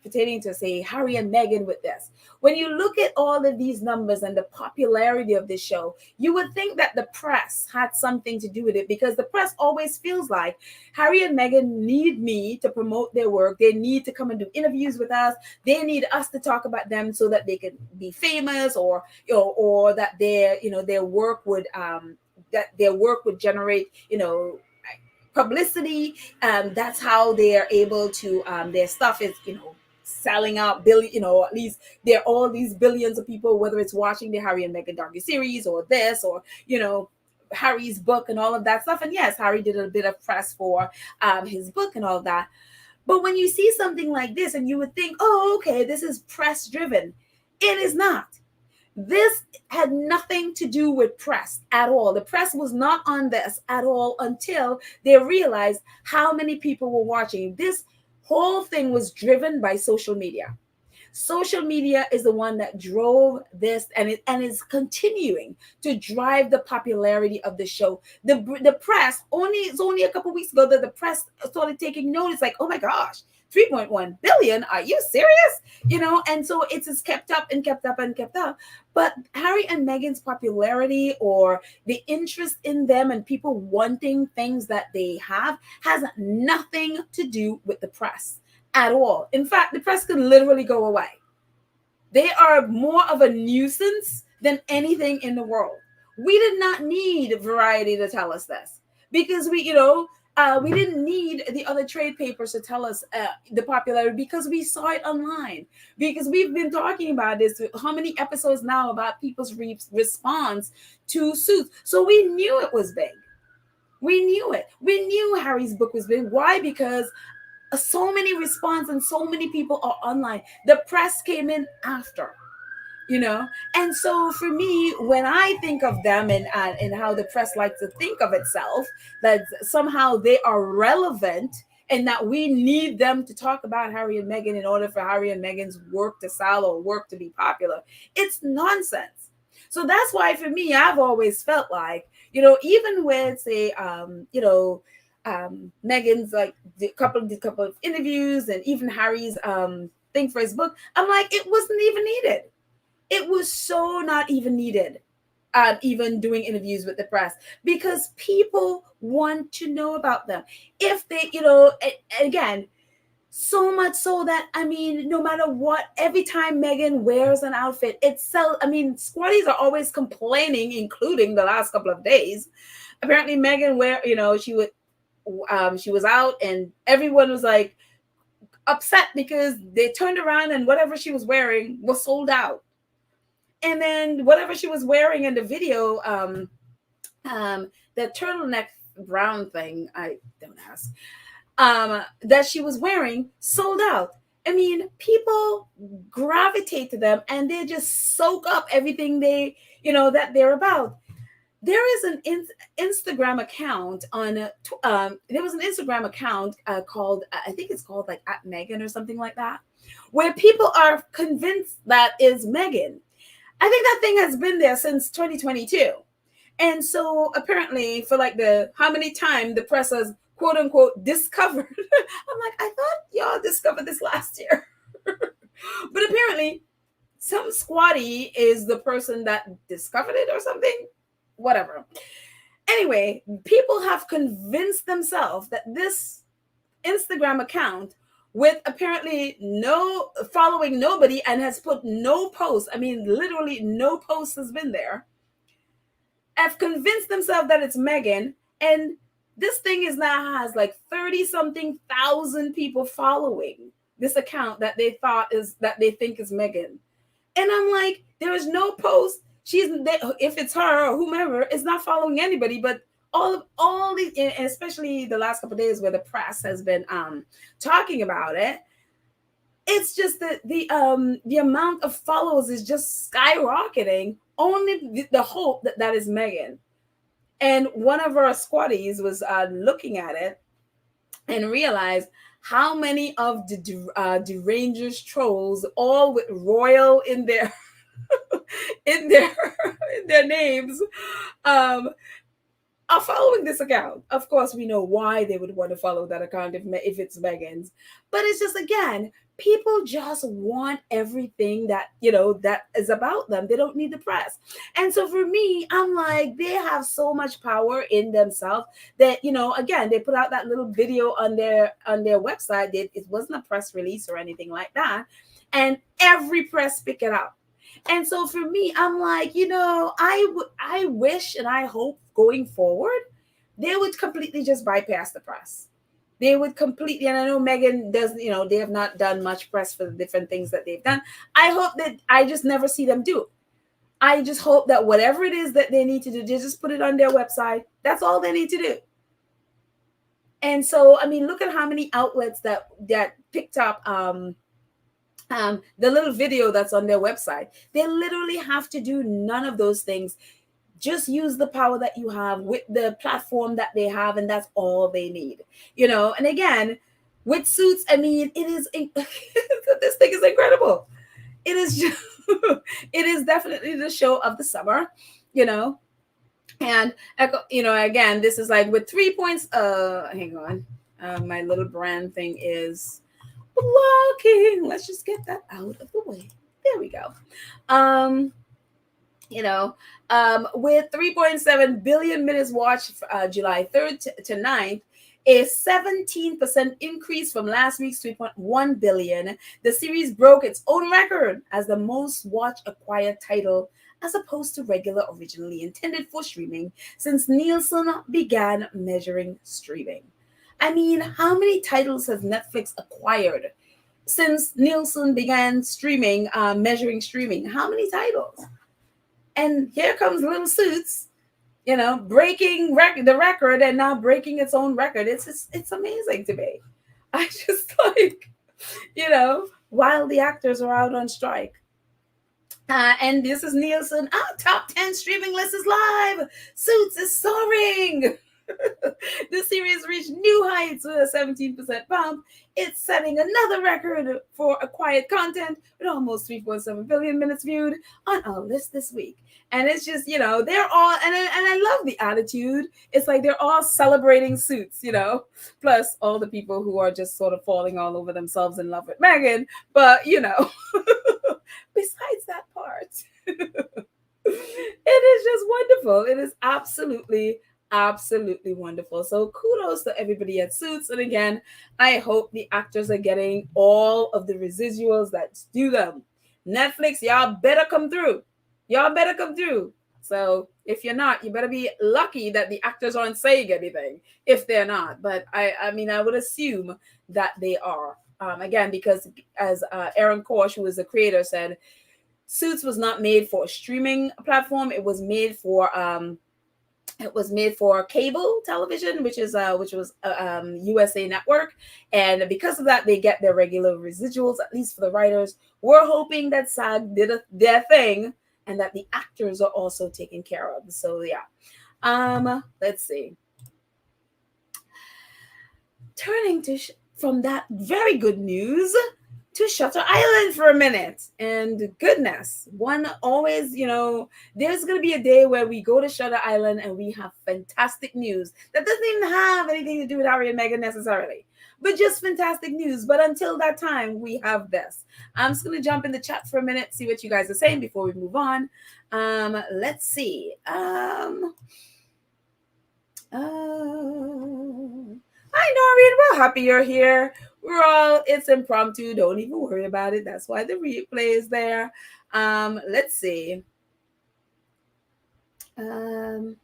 pertaining to, say, Harry and Meghan with this, when you look at all of these numbers and the popularity of this show, you would think that the press had something to do with it, because the press always feels like Harry and Meghan need me to promote their work. They need to come and do interviews with us. They need us to talk about them so that they can be famous, or that their work would generate publicity. That's how they are able to, their stuff is selling out billion, at least there are all these billions of people, whether it's watching the Harry and Meghan docuseries, or this, or Harry's book and all of that stuff. And yes, Harry did a bit of press for his book and all of that. But when you see something like this, and you would think, oh, okay, this is press driven, it is not. This had nothing to do with press at all. The press was not on this at all until they realized how many people were watching. This whole thing was driven by social media. Social media is the one that drove this, and is continuing to drive the popularity of the show. The press, it's only a couple weeks ago that the press started taking notice, like, oh my gosh, 3.1 billion, are you serious? And so it's just kept up and kept up and kept up. But Harry and Meghan's popularity, or the interest in them and people wanting things that they have, has nothing to do with the press at all. In fact, the press could literally go away. They are more of a nuisance than anything in the world. We did not need Variety to tell us this, because we didn't need the other trade papers to tell us the popularity, because we saw it online, because we've been talking about this, how many episodes now, about people's response to Suits. So we knew it was big. We knew it. We knew Harry's book was big. Why? Because so many response and so many people are online. The press came in after. And so for me, when I think of them, and how the press likes to think of itself, that somehow they are relevant, and that we need them to talk about Harry and Meghan in order for Harry and Meghan's work to sell or work to be popular, it's nonsense. So that's why, for me, I've always felt like, even with, say, Meghan's, like, the couple of interviews, and even Harry's thing for his book, I'm like, it wasn't even needed. It was so not even needed, even doing interviews with the press, because people want to know about them. If they, again, so much so that, no matter what, every time Meghan wears an outfit, squatties are always complaining, including the last couple of days. Apparently, Meghan she was out, and everyone was like upset because they turned around and whatever she was wearing was sold out. And then whatever she was wearing in the video, the turtleneck brown thing, I don't ask, that she was wearing, sold out. People gravitate to them, and they just soak up everything that they're about. There is an Instagram account there was an Instagram account called, I think it's called like @Meghan or something like that, where people are convinced that is Meghan. I think that thing has been there since 2022. And so apparently, for like how many times the press has, quote unquote, discovered. I'm like, I thought y'all discovered this last year. But apparently some squatty is the person that discovered it or something. whatever. Anyway, people have convinced themselves that this Instagram account with apparently no following nobody and has put no posts. I mean, literally no post has been there. Have convinced themselves that it's Meghan, and this thing is now has like 30 something thousand people following this account that they think is Meghan. And I'm like, there is no post. She's, if it's her or whomever, is not following anybody. But all these, especially the last couple of days where the press has been talking about it, it's just that the amount of followers is just skyrocketing. Only the hope that is Meghan. And one of our squaddies was looking at it and realized how many of the derangers trolls, all with royal in their in their names, are following this account. Of course, we know why they would want to follow that account if it's Meghan's. But it's just, again, people just want everything that, that is about them. They don't need the press. And so for me, I'm like, they have so much power in themselves that, again, they put out that little video on their website. It wasn't a press release or anything like that. And every press pick it up. And so for me, I'm like, I wish and I hope going forward, they would completely just bypass the press. They would completely, and I know Meghan does, they have not done much press for the different things that they've done. I hope that I just never see them do it. I just hope that whatever it is that they need to do, they just put it on their website. That's all they need to do. And so, I mean, look at how many outlets that picked up the little video that's on their website. They literally have to do none of those things. Just use the power that you have with the platform that they have, and that's all they need. And again, with Suits, I mean, it is this thing is incredible. It is just, it is definitely the show of the summer, and again, this is like with 3 points. Hang on, my little brand thing is blocking. Let's just get that out of the way. There we go. With 3.7 billion minutes watched July 3rd to 9th, a 17% increase from last week's 3.1 billion. The series broke its own record as the most watched acquired title as opposed to regular, originally intended for streaming since Nielsen began measuring streaming. I mean, how many titles has Netflix acquired since Nielsen began measuring streaming? How many titles? And here comes little Suits, breaking the record and now breaking its own record. It's amazing to me. I just like, while the actors are out on strike. And this is Nielsen. Top 10 streaming list is live. Suits is soaring. The series reached new heights with a 17% bump. It's setting another record for acquired content with almost 3.7 billion minutes viewed on our list this week. And it's just, they're all, and I love the attitude. It's like they're all celebrating Suits, plus all the people who are just sort of falling all over themselves in love with Meghan. But, besides that part, it is just wonderful. It is absolutely wonderful. So kudos to everybody at Suits. And again, I hope the actors are getting all of the residuals that's due them. Netflix, y'all better come through. So if you're not, you better be lucky that the actors aren't saying anything if they're not. But I mean, I would assume that they are. Again, because as Aaron Korsh, who is the creator, said, Suits was not made for a streaming platform. It was made for cable television, which was USA Network, and because of that, they get their regular residuals, at least for the writers. We're hoping that SAG did their thing, and that the actors are also taken care of. So yeah, let's see. Turning to from that very good news to Shutter Island for a minute. And goodness, one always, there's going to be a day where we go to Shutter Island and we have fantastic news that doesn't even have anything to do with Harry and Meghan necessarily. but just fantastic news. But until that time, we have this. I'm just gonna jump in the chat for a minute, see what you guys are saying before we move on. Let's see. Hi Noreen, we're happy you're here. We're all, it's impromptu. Don't even worry about it. That's why the replay is there. Let's see. And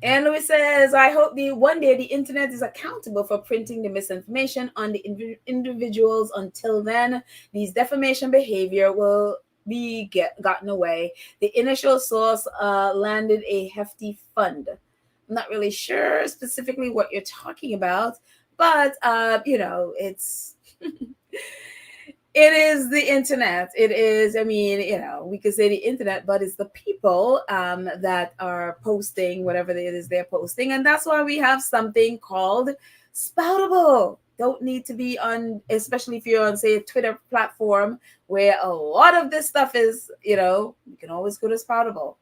Louis says, I hope one day the internet is accountable for printing the misinformation on the individuals. Until then, these defamation behavior will be gotten away. The initial source landed a hefty fund. I'm not really sure specifically what you're talking about, but it's it is the internet. It is, I mean, we could say the internet, but it's the people that are posting whatever it is they're posting. And that's why we have something called Spoutable. Don't need to be on, especially if you're on, say, a Twitter platform where a lot of this stuff is, you can always go to Spoutable.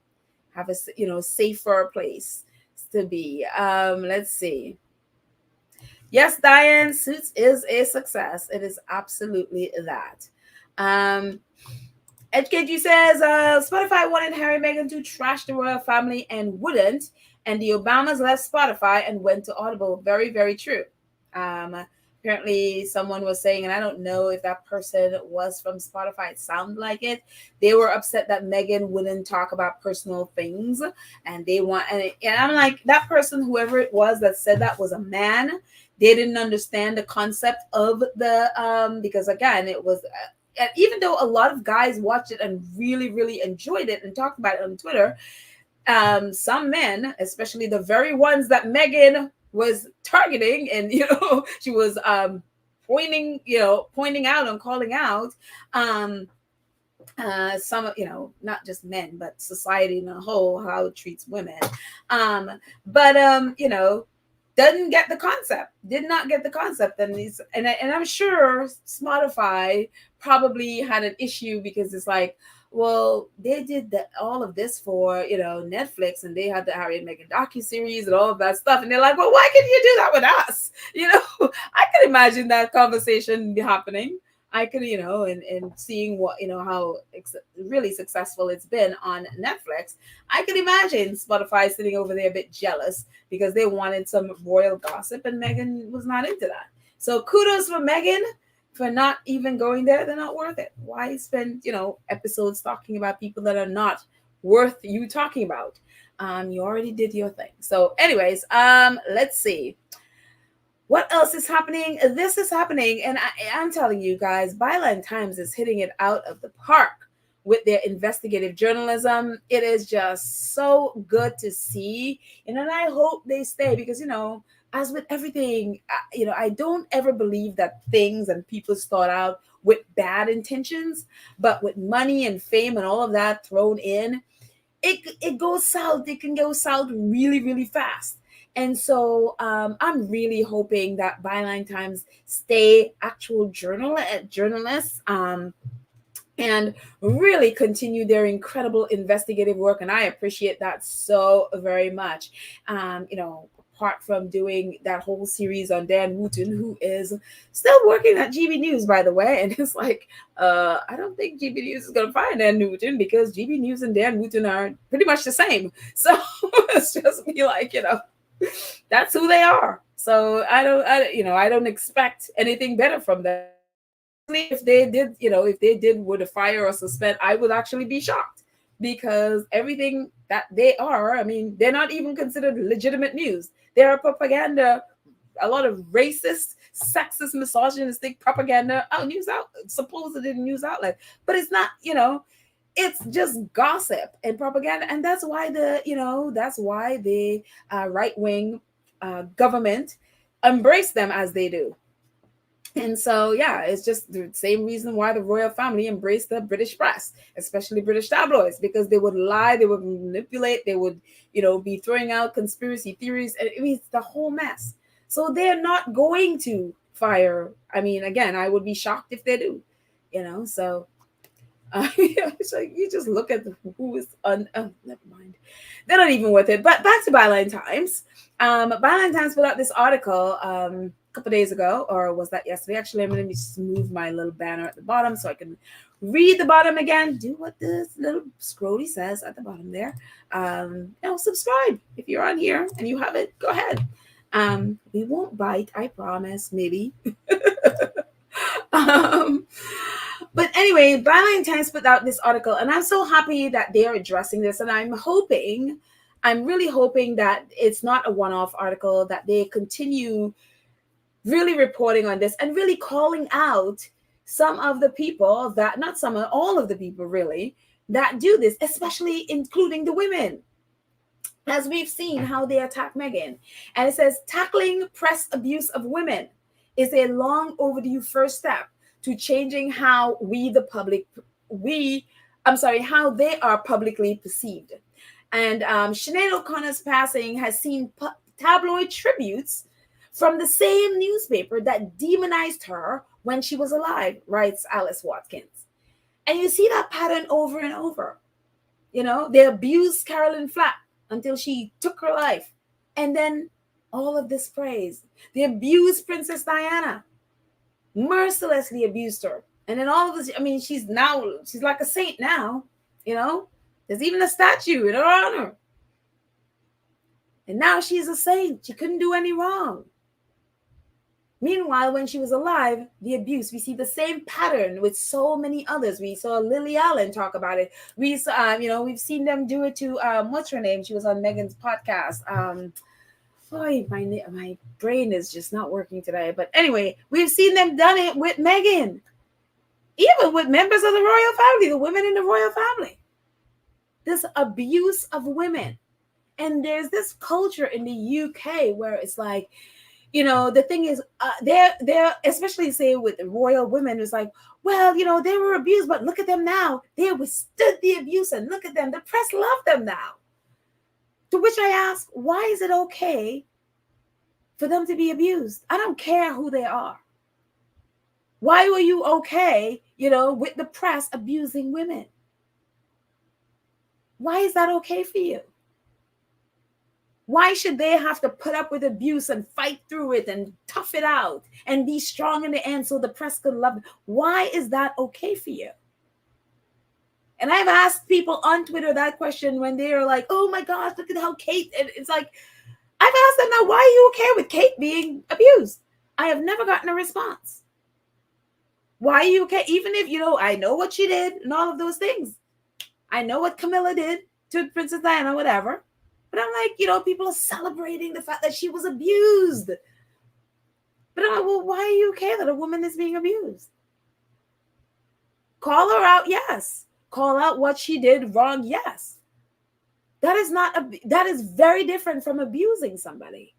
Have a, safer place to be. Let's see. Yes, Diane, Suits is a success. It is absolutely that. HKG says, Spotify wanted Harry and Meghan to trash the royal family and wouldn't. And the Obamas left Spotify and went to Audible. Very, very true. Apparently someone was saying, and I don't know if that person was from Spotify, it sounded like it. They were upset that Meghan wouldn't talk about personal things. And they and I'm like, that person, whoever it was that said that, was a man. They didn't understand the concept of the, because again, it was, even though a lot of guys watched it and really, really enjoyed it and talked about it on Twitter, some men, especially the very ones that Meghan was targeting and, she was pointing out and calling out, some, not just men, but society in a whole, how it treats women. Did not get the concept. And I'm sure Spotify probably had an issue because it's like, well, they did all of this for, Netflix, and they had the Harry and Meghan docuseries and all of that stuff. And they're like, well, why can't you do that with us? I can imagine that conversation happening. I could, and seeing what, how really successful it's been on Netflix. I could imagine Spotify sitting over there a bit jealous because they wanted some royal gossip and Meghan was not into that. So kudos for Meghan for not even going there. They're not worth it. Why spend, episodes talking about people that are not worth you talking about? You already did your thing. So anyways, let's see. What else is happening? This is happening, and I'm telling you guys, Byline Times is hitting it out of the park with their investigative journalism. It is just so good to see, and I hope they stay because, as with everything, I don't ever believe that things and people start out with bad intentions, but with money and fame and all of that thrown in, it goes south. It can go south really, really fast. And so I'm really hoping that Byline Times stay actual journalists and really continue their incredible investigative work. And I appreciate that so very much. Apart from doing that whole series on Dan Wooten, who is still working at GB News, by the way. And it's like, I don't think GB News is going to find Dan Wooten because GB News and Dan Wooten are pretty much the same. So it's just be like, that's who they are. So I don't expect anything better from them. If they did would a fire or suspend, I would actually be shocked because everything that they are, they're not even considered legitimate news. They're propaganda, a lot of racist, sexist, misogynistic propaganda supposed news outlet, but it's not, it's just gossip and propaganda. And that's why the right-wing government embrace them as they do. And so, yeah, it's just the same reason why the royal family embraced the British press, especially British tabloids, because they would lie, they would manipulate, they would, be throwing out conspiracy theories. And it's the whole mess. So they're not going to fire. Again, I would be shocked if they do, so It's like you just look at who is on. Oh, never mind. They're not even worth it. But back to Byline Times. Byline Times put out this article a couple days ago, or was that yesterday? Actually, I'm going to just move my little banner at the bottom so I can read the bottom again. Do what this little scrolly says at the bottom there. Subscribe if you're on here and you have it. Go ahead. We won't bite, I promise. Maybe. um, but anyway, Byline Times put out this article, and I'm so happy that they are addressing this. And I'm really hoping that it's not a one-off article, that they continue really reporting on this and really calling out some of the people that, not some, all of the people really, that do this, especially including the women. As we've seen how they attack Meghan. And it says, tackling press abuse of women is a long overdue first step to changing how how they are publicly perceived. And Sinead O'Connor's passing has seen tabloid tributes from the same newspaper that demonized her when she was alive, writes Alice Watkins. And you see that pattern over and over. They abused Caroline Flack until she took her life. And then all of this praise. They abused Princess Diana, mercilessly abused her. And then all of this, she's like a saint now, There's even a statue in her honor. And now she's a saint. She couldn't do any wrong. Meanwhile, when she was alive, the abuse, we see the same pattern with so many others. We saw Lily Allen talk about it. We saw, we've seen them do it to, what's her name? She was on Meghan's podcast. My brain is just not working today. But anyway, we've seen them done it with Meghan. Even with members of the royal family, the women in the royal family. This abuse of women. And there's this culture in the UK where it's like, the thing is, they're especially say with the royal women, it's like, well, they were abused, but look at them now. They withstood the abuse, and look at them. The press love them now. To which I ask, why is it okay for them to be abused? I don't care who they are. Why were you okay, with the press abusing women? Why is that okay for you? Why should they have to put up with abuse and fight through it and tough it out and be strong in the end so the press could love them? Why is that okay for you? And I've asked people on Twitter that question when they're like, oh my gosh, look at how Kate, and it's like, I've asked them now, why are you okay with Kate being abused? I have never gotten a response. Why are you okay? Even if, I know what she did and all of those things. I know what Camilla did to Princess Diana, whatever. But I'm like, people are celebrating the fact that she was abused. But I'm like, well, why are you okay that a woman is being abused? Call her out, yes. Call out what she did wrong, yes. That is very different from abusing somebody.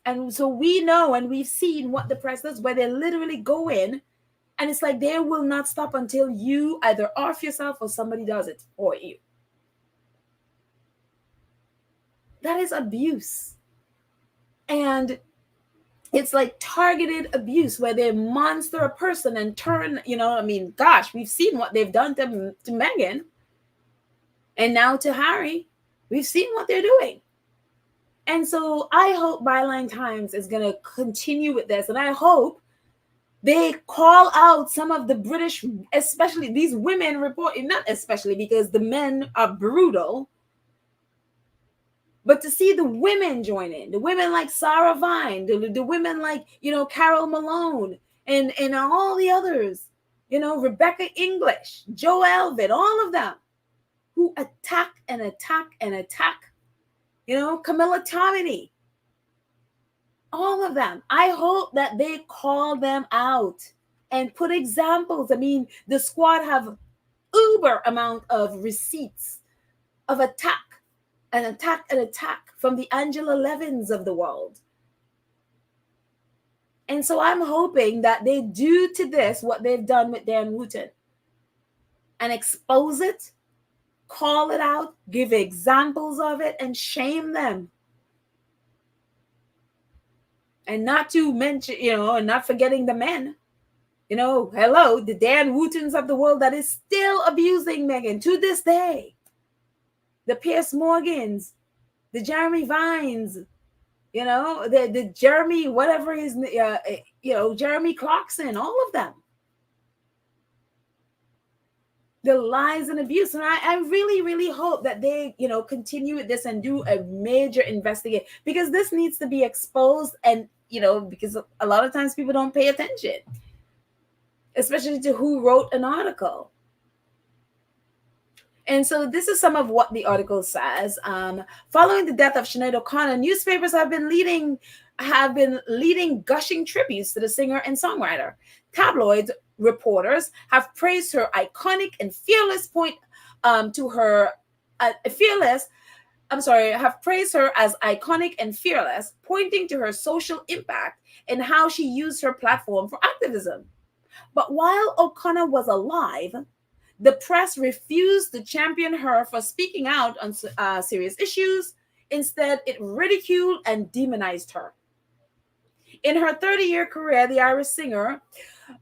And so we know and we've seen what the press does, where they literally go in and it's like they will not stop until you either off yourself or somebody does it for you. That is abuse. And it's like targeted abuse where they monster a person and turn, gosh, we've seen what they've done to Meghan. And now to Harry. We've seen what they're doing. And so I hope Byline Times is going to continue with this. And I hope they call out some of the British, especially these women reporting, not especially because the men are brutal, but to see the women join in, the women like Sarah Vine, the women like, Carol Malone and all the others, Rebecca English, Joe Elvin, all of them who attack and attack and attack, Camilla Tominey, all of them. I hope that they call them out and put examples. The squad have uber amount of receipts of attack from the Angela Levins of the world. And so I'm hoping that they do to this what they've done with Dan Wooten and expose it, call it out, give examples of it, and shame them. And not to mention, and not forgetting the men. Hello, the Dan Wootens of the world that is still abusing Meghan to this day. The Piers Morgans, the Jeremy Vines, the Jeremy, whatever his, Jeremy Clarkson, all of them. The lies and abuse. And I really, really hope that they, continue with this and do a major investigation, because this needs to be exposed. And, because a lot of times people don't pay attention, especially to who wrote an article. And so this is some of what the article says. Following the death of Sinead O'Connor, newspapers have been leading gushing tributes to the singer and songwriter. Tabloid reporters have praised her iconic and fearless have praised her as iconic and fearless, pointing to her social impact and how she used her platform for activism. But while O'Connor was alive, the press refused to champion her for speaking out on serious issues. Instead, it ridiculed and demonized her. In her 30-year career, the Irish singer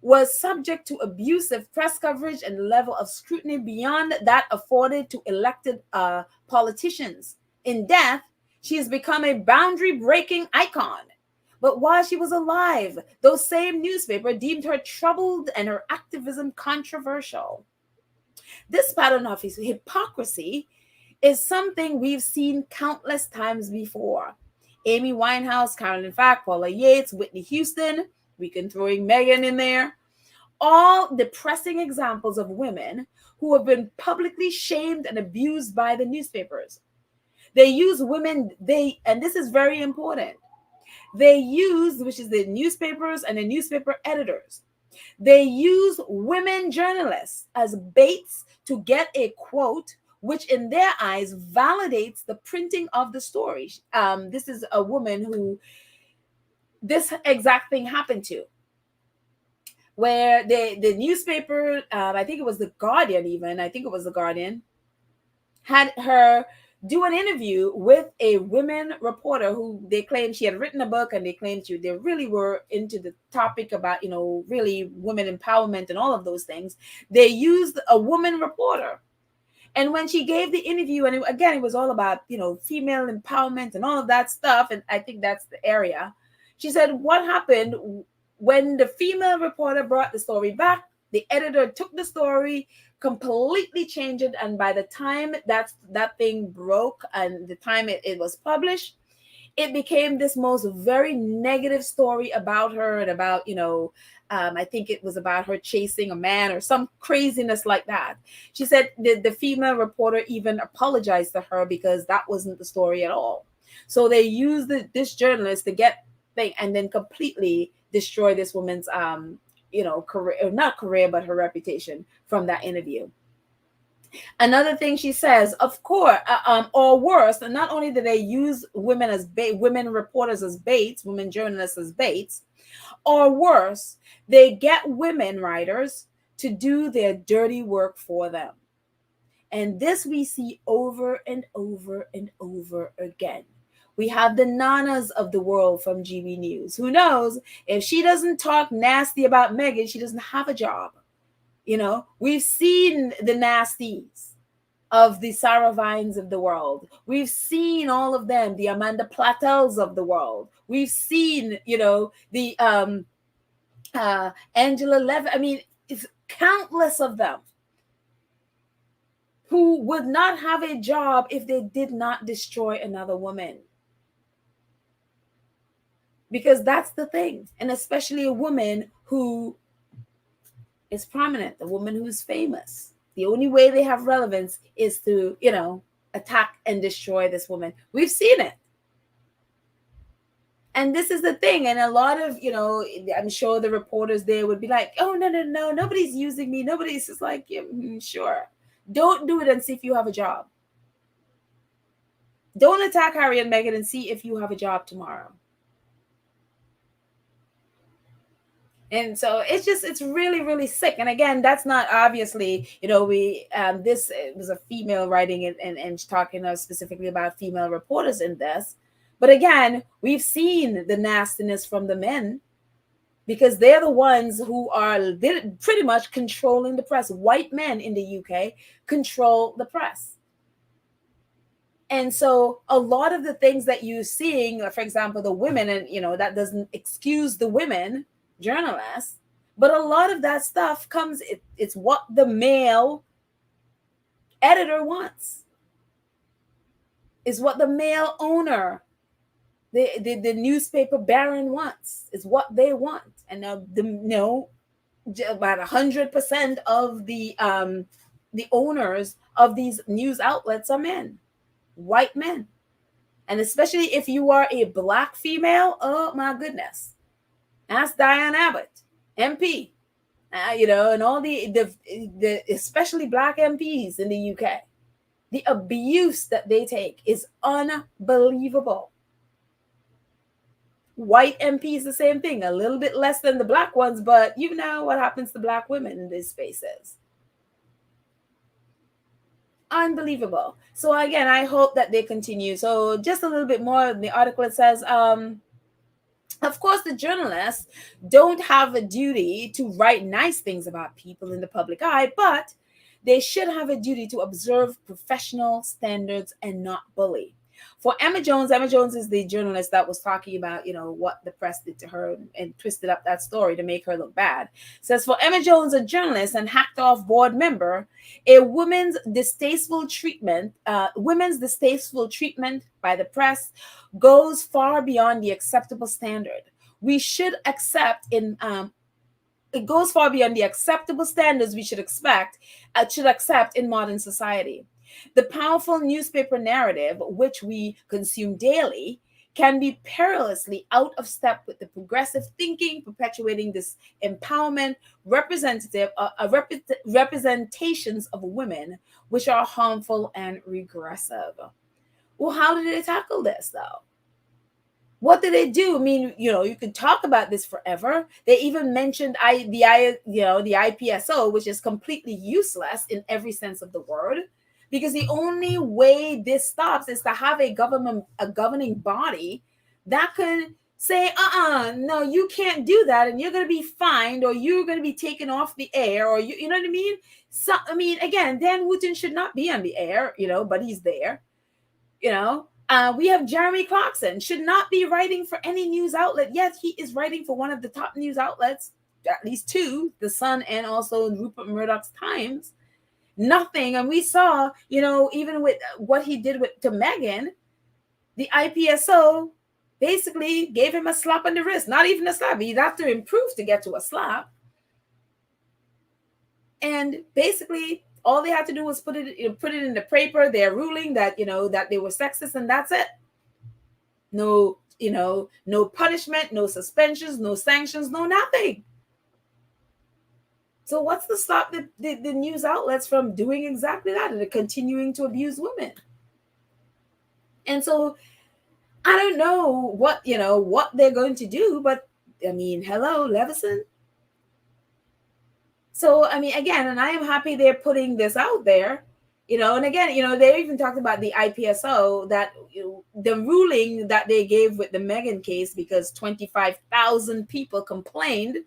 was subject to abusive press coverage and level of scrutiny beyond that afforded to elected politicians. In death, she has become a boundary-breaking icon. But while she was alive, those same newspapers deemed her troubled and her activism controversial. This pattern of hypocrisy is something we've seen countless times before. Amy Winehouse, Carolyn Fack, Paula Yates, Whitney Houston, we can throw in Meghan in there. All depressing examples of women who have been publicly shamed and abused by the newspapers. They use women, and this is very important, which is the newspapers and the newspaper editors, they use women journalists as baits to get a quote, which in their eyes validates the printing of the story. This is a woman who this exact thing happened to, where the newspaper, I think it was the Guardian, had her do an interview with a women reporter who they claimed she had written a book, and they claimed they really were into the topic about, really women empowerment and all of those things. They used a woman reporter. And when she gave the interview, and it was all about, female empowerment and all of that stuff, and I think that's the area, she said, what happened when the female reporter brought the story back, the editor took the story, completely changed it, and by the time that thing broke and the time it was published, it became this most very negative story about her and about, I think it was about her chasing a man or some craziness like that. She said the female reporter even apologized to her because that wasn't the story at all. So they used this journalist to get thing and then completely destroy this woman's career, or not career, but her reputation from that interview. Another thing she says, of course, or worse, and not only do they use women reporters as baits, women journalists as baits, or worse, they get women writers to do their dirty work for them. And this we see over and over and over again. We have the Nanas of the world from GB News. Who knows, if she doesn't talk nasty about Meghan, she doesn't have a job. We've seen the nasties of the Sarah Vines of the world. We've seen all of them, the Amanda Plattels of the world. We've seen, the Angela Levin. I mean, it's countless of them who would not have a job if they did not destroy another woman. Because that's the thing. And especially a woman who is prominent, a woman who's famous. The only way they have relevance is to, attack and destroy this woman. We've seen it. And this is the thing. And a lot of, I'm sure the reporters there would be like, oh, no, nobody's using me. Nobody's just like, yeah, sure. Don't do it and see if you have a job. Don't attack Harry and Meghan and see if you have a job tomorrow. And so it's really, really sick. And again, that's not obviously, this was a female writing it and talking specifically about female reporters in this. But again, we've seen the nastiness from the men. because they're the ones who are pretty much controlling the press. White men in the UK control the press. And so a lot of the things that you're seeing, for example, the women, and that doesn't excuse the women journalists, but a lot of that stuff comes, it's what the male editor wants, is what the male owner, the newspaper baron wants, is what they want. And now about 100% of the owners of these news outlets are men, white men. And especially if you are a Black female, oh my goodness, ask Diane Abbott, MP, and all the especially Black MPs in the UK. The abuse that they take is unbelievable. White MPs, the same thing, a little bit less than the Black ones, but you know what happens to Black women in these spaces. Unbelievable. So again, I hope that they continue. So just a little bit more in the article, it says, of course, the journalists don't have a duty to write nice things about people in the public eye, but they should have a duty to observe professional standards and not bully. For Emma Jones is the journalist that was talking about, what the press did to her and twisted up that story to make her look bad. It says, for Emma Jones, a journalist and hacked off board member, a women's distasteful treatment by the press goes far beyond the acceptable standard. It goes far beyond the acceptable standards we should accept in modern society. The powerful newspaper narrative, which we consume daily, can be perilously out of step with the progressive thinking perpetuating this empowerment representations of women, which are harmful and regressive. Well, how did they tackle this, though? What did they do? I mean, you could talk about this forever. They even mentioned the IPSO, which is completely useless in every sense of the word, because the only way this stops is to have a governing body that can say, no, you can't do that, and you're going to be fined, or you're going to be taken off the air, or you know what I mean? So, I mean, again, Dan Wooten should not be on the air, but he's there, we have Jeremy Clarkson, should not be writing for any news outlet, yet he is writing for one of the top news outlets, at least two, The Sun and also Rupert Murdoch's Times. Nothing. And we saw, even with what he did to Meghan, the IPSO basically gave him a slap on the wrist. Not even a slap. He'd have to improve to get to a slap. And basically, all they had to do was put it in the paper, their ruling that, that they were sexist, and that's it. No, no punishment, no suspensions, no sanctions, no nothing. So what's to stop the news outlets from doing exactly that and continuing to abuse women? And so I don't know what they're going to do, but I mean, hello, Leveson. So, I mean, again, and I am happy they're putting this out there, and again, they even talked about the IPSO, that the ruling that they gave with the Meghan case, because 25,000 people complained.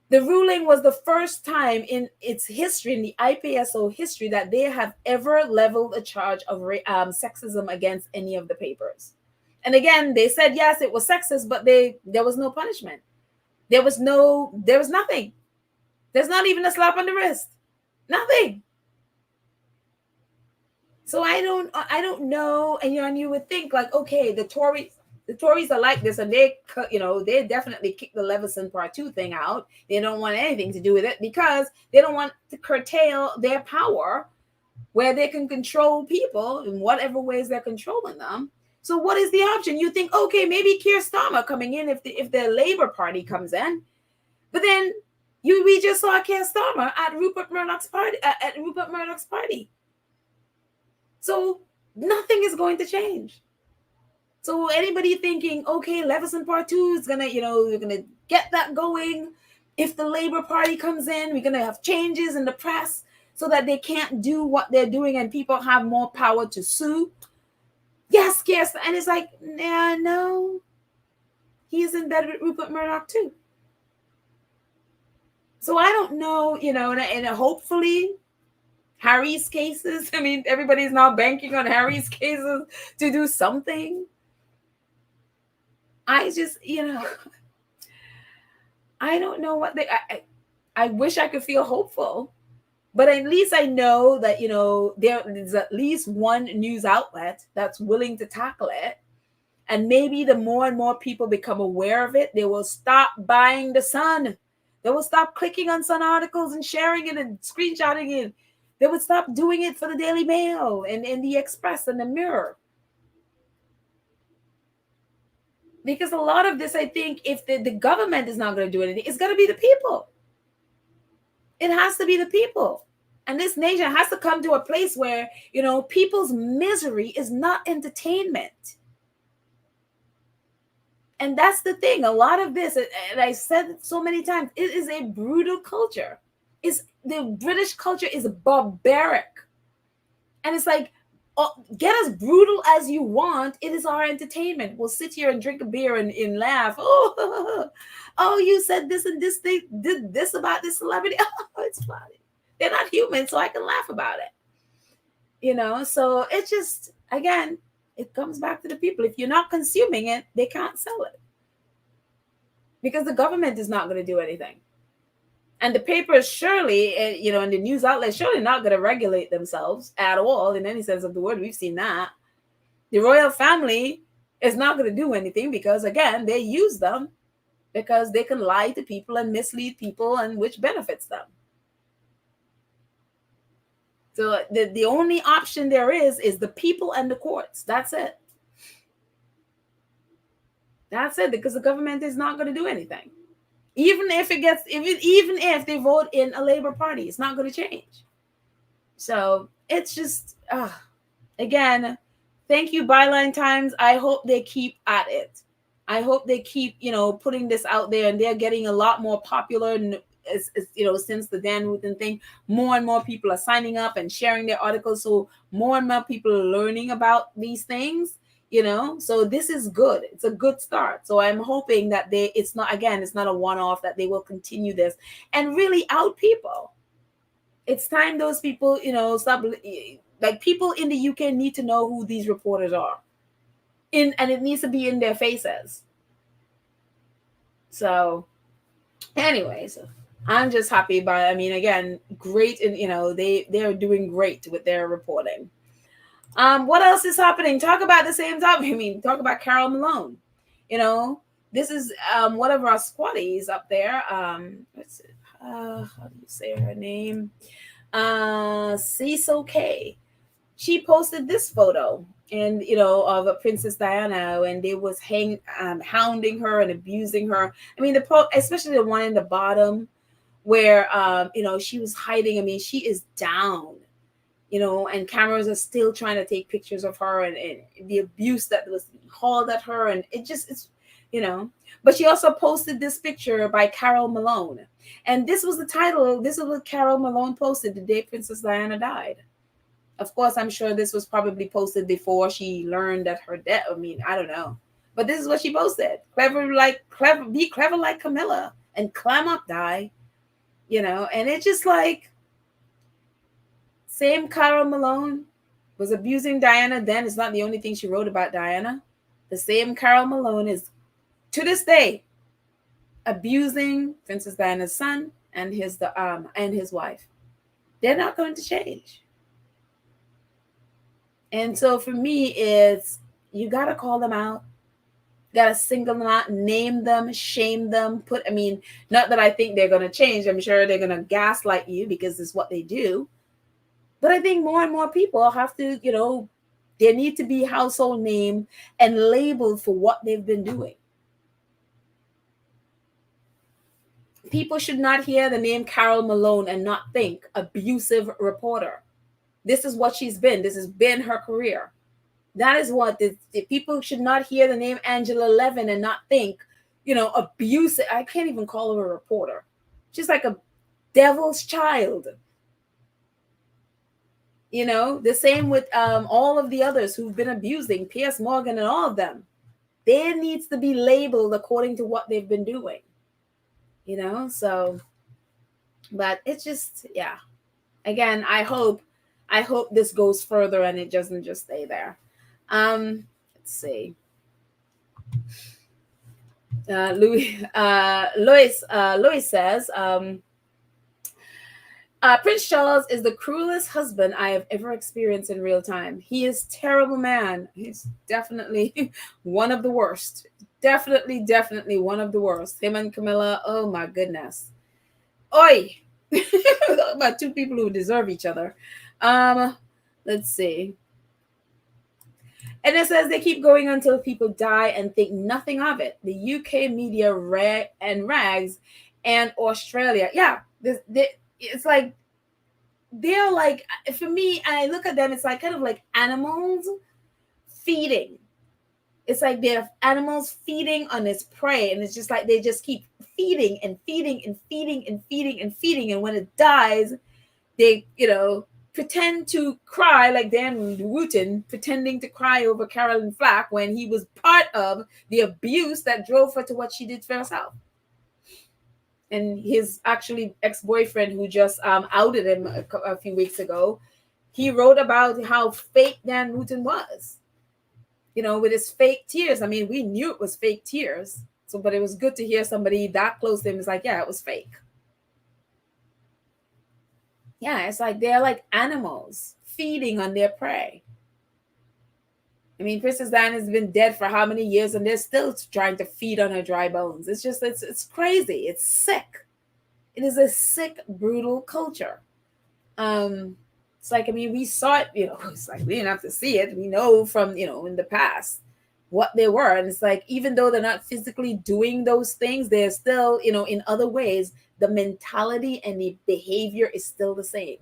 The ruling was the first time in its history, in the IPSO history, that they have ever leveled a charge of sexism against any of the papers. And again, they said, yes, it was sexist, but there was no punishment. There was nothing. There's not even a slap on the wrist. Nothing. So I don't know. And you would think, like, okay, the Tories are like this, and they definitely kick the Leveson Part 2 thing out. They don't want anything to do with it because they don't want to curtail their power, where they can control people in whatever ways they're controlling them. So what is the option? You think, okay, maybe Keir Starmer coming in if the Labour Party comes in, but then we just saw Keir Starmer at Rupert Murdoch's party. So nothing is going to change. So anybody thinking, okay, Leveson Part 2 is gonna, we're gonna get that going. If the Labour Party comes in, we're gonna have changes in the press so that they can't do what they're doing and people have more power to sue. Yes. And it's like, nah, no. He's in bed with Rupert Murdoch too. So I don't know, and hopefully Harry's cases. I mean, everybody's now banking on Harry's cases to do something. I just, I don't know what I wish I could feel hopeful, but at least I know that, there is at least one news outlet that's willing to tackle it. And maybe the more and more people become aware of it, they will stop buying the Sun. They will stop clicking on Sun articles and sharing it and screenshotting it. They would stop doing it for the Daily Mail and the Express and the Mirror. Because a lot of this, I think, if the government is not going to do anything, it's going to be the people. It has to be the people. And this nation has to come to a place where, people's misery is not entertainment. And that's the thing. A lot of this, and I said it so many times, it is a brutal culture. The British culture is barbaric. And it's like, get as brutal as you want. It is our entertainment. We'll sit here and drink a beer and laugh. Oh, you said this and this thing, did this about this celebrity. Oh, it's funny. They're not human, so I can laugh about it. So it just, again, it comes back to the people. If you're not consuming it, they can't sell it. Because the government is not going to do anything. And the papers surely, and the news outlets surely not going to regulate themselves at all in any sense of the word. We've seen that. The royal family is not going to do anything because, again, they use them because they can lie to people and mislead people, and which benefits them. So the only option there is the people and the courts. That's it. That's it, because the government is not going to do anything. Even if they vote in a Labour Party, it's not going to change. So it's just, again, thank you, Byline Times. I hope they keep at it. I hope they keep, putting this out there, and they're getting a lot more popular. Since the Dan Wooten thing, more and more people are signing up and sharing their articles. So more and more people are learning about these things. So this is good. It's a good start. So I'm hoping that it's not a one-off, that they will continue this and really out people. It's time those people, stop. Like, people in the UK need to know who these reporters are, and it needs to be in their faces. So anyways, I'm just happy again, great. And, they're doing great with their reporting. What else is happening? Talk about the same topic. Talk about Carol Malone. This is one of our squatties up there. What's it? How do you say her name? Cecil K. She posted this photo, and of Princess Diana, and they was hounding her and abusing her. Especially the one in the bottom, where she was hiding. She is down. And cameras are still trying to take pictures of her, and the abuse that was hauled at her. And it's, but she also posted this picture by Carol Malone. And this was the title. This is what Carol Malone posted the day Princess Diana died. Of course, I'm sure this was probably posted before she learned that her death. I don't know. But this is what she posted. Be clever like Camilla and climb up, die. And it's just like, same Carol Malone was abusing Diana then. It's not the only thing she wrote about Diana. The same Carol Malone is, to this day, abusing Princess Diana's son and his wife. They're not going to change. And so for me, it's, you got to call them out. Got to single them out, name them, shame them, not that I think they're going to change. I'm sure they're going to gaslight you because it's what they do. But I think more and more people have to, they need to be household name and labeled for what they've been doing. People should not hear the name Carol Malone and not think abusive reporter. This is what she's been. This has been her career. That is what the people should not hear the name Angela Levin and not think, abusive. I can't even call her a reporter. She's like a devil's child. The same with all of the others who've been abusing, Piers Morgan and all of them. There needs to be labeled according to what they've been doing, so, but it's just, yeah. Again, I hope this goes further and it doesn't just stay there. Let's see. Louis says, Prince Charles is the cruelest husband I have ever experienced in real time. He is a terrible man. He's definitely one of the worst. Definitely one of the worst. Him and Camilla, oh my goodness. Oi! About two people who deserve each other. Let's see. And it says they keep going until people die and think nothing of it. The UK media rags and Australia. Yeah, it's like they're like, for me, I look at them, it's like kind of like animals feeding. It's like they're animals feeding on its prey, and it's just like they just keep feeding and feeding and feeding and feeding and feeding, and when it dies, they pretend to cry, like Dan Wooten pretending to cry over Carolyn Flack when he was part of the abuse that drove her to what she did for herself. And his actually ex-boyfriend, who just outed him a few weeks ago, he wrote about how fake Dan Wooten was, with his fake tears. I mean, we knew it was fake tears, but it was good to hear somebody that close to him is like, yeah, it was fake. Yeah, it's like they're like animals feeding on their prey. I mean, Princess Diana has been dead for how many years, and they're still trying to feed on her dry bones. It's just, it's crazy. It's sick. It is a sick, brutal culture. It's like, I mean, we saw it, it's like we didn't have to see it. We know from, in the past what they were. And it's like, even though they're not physically doing those things, they're still, in other ways, the mentality and the behavior is still the same.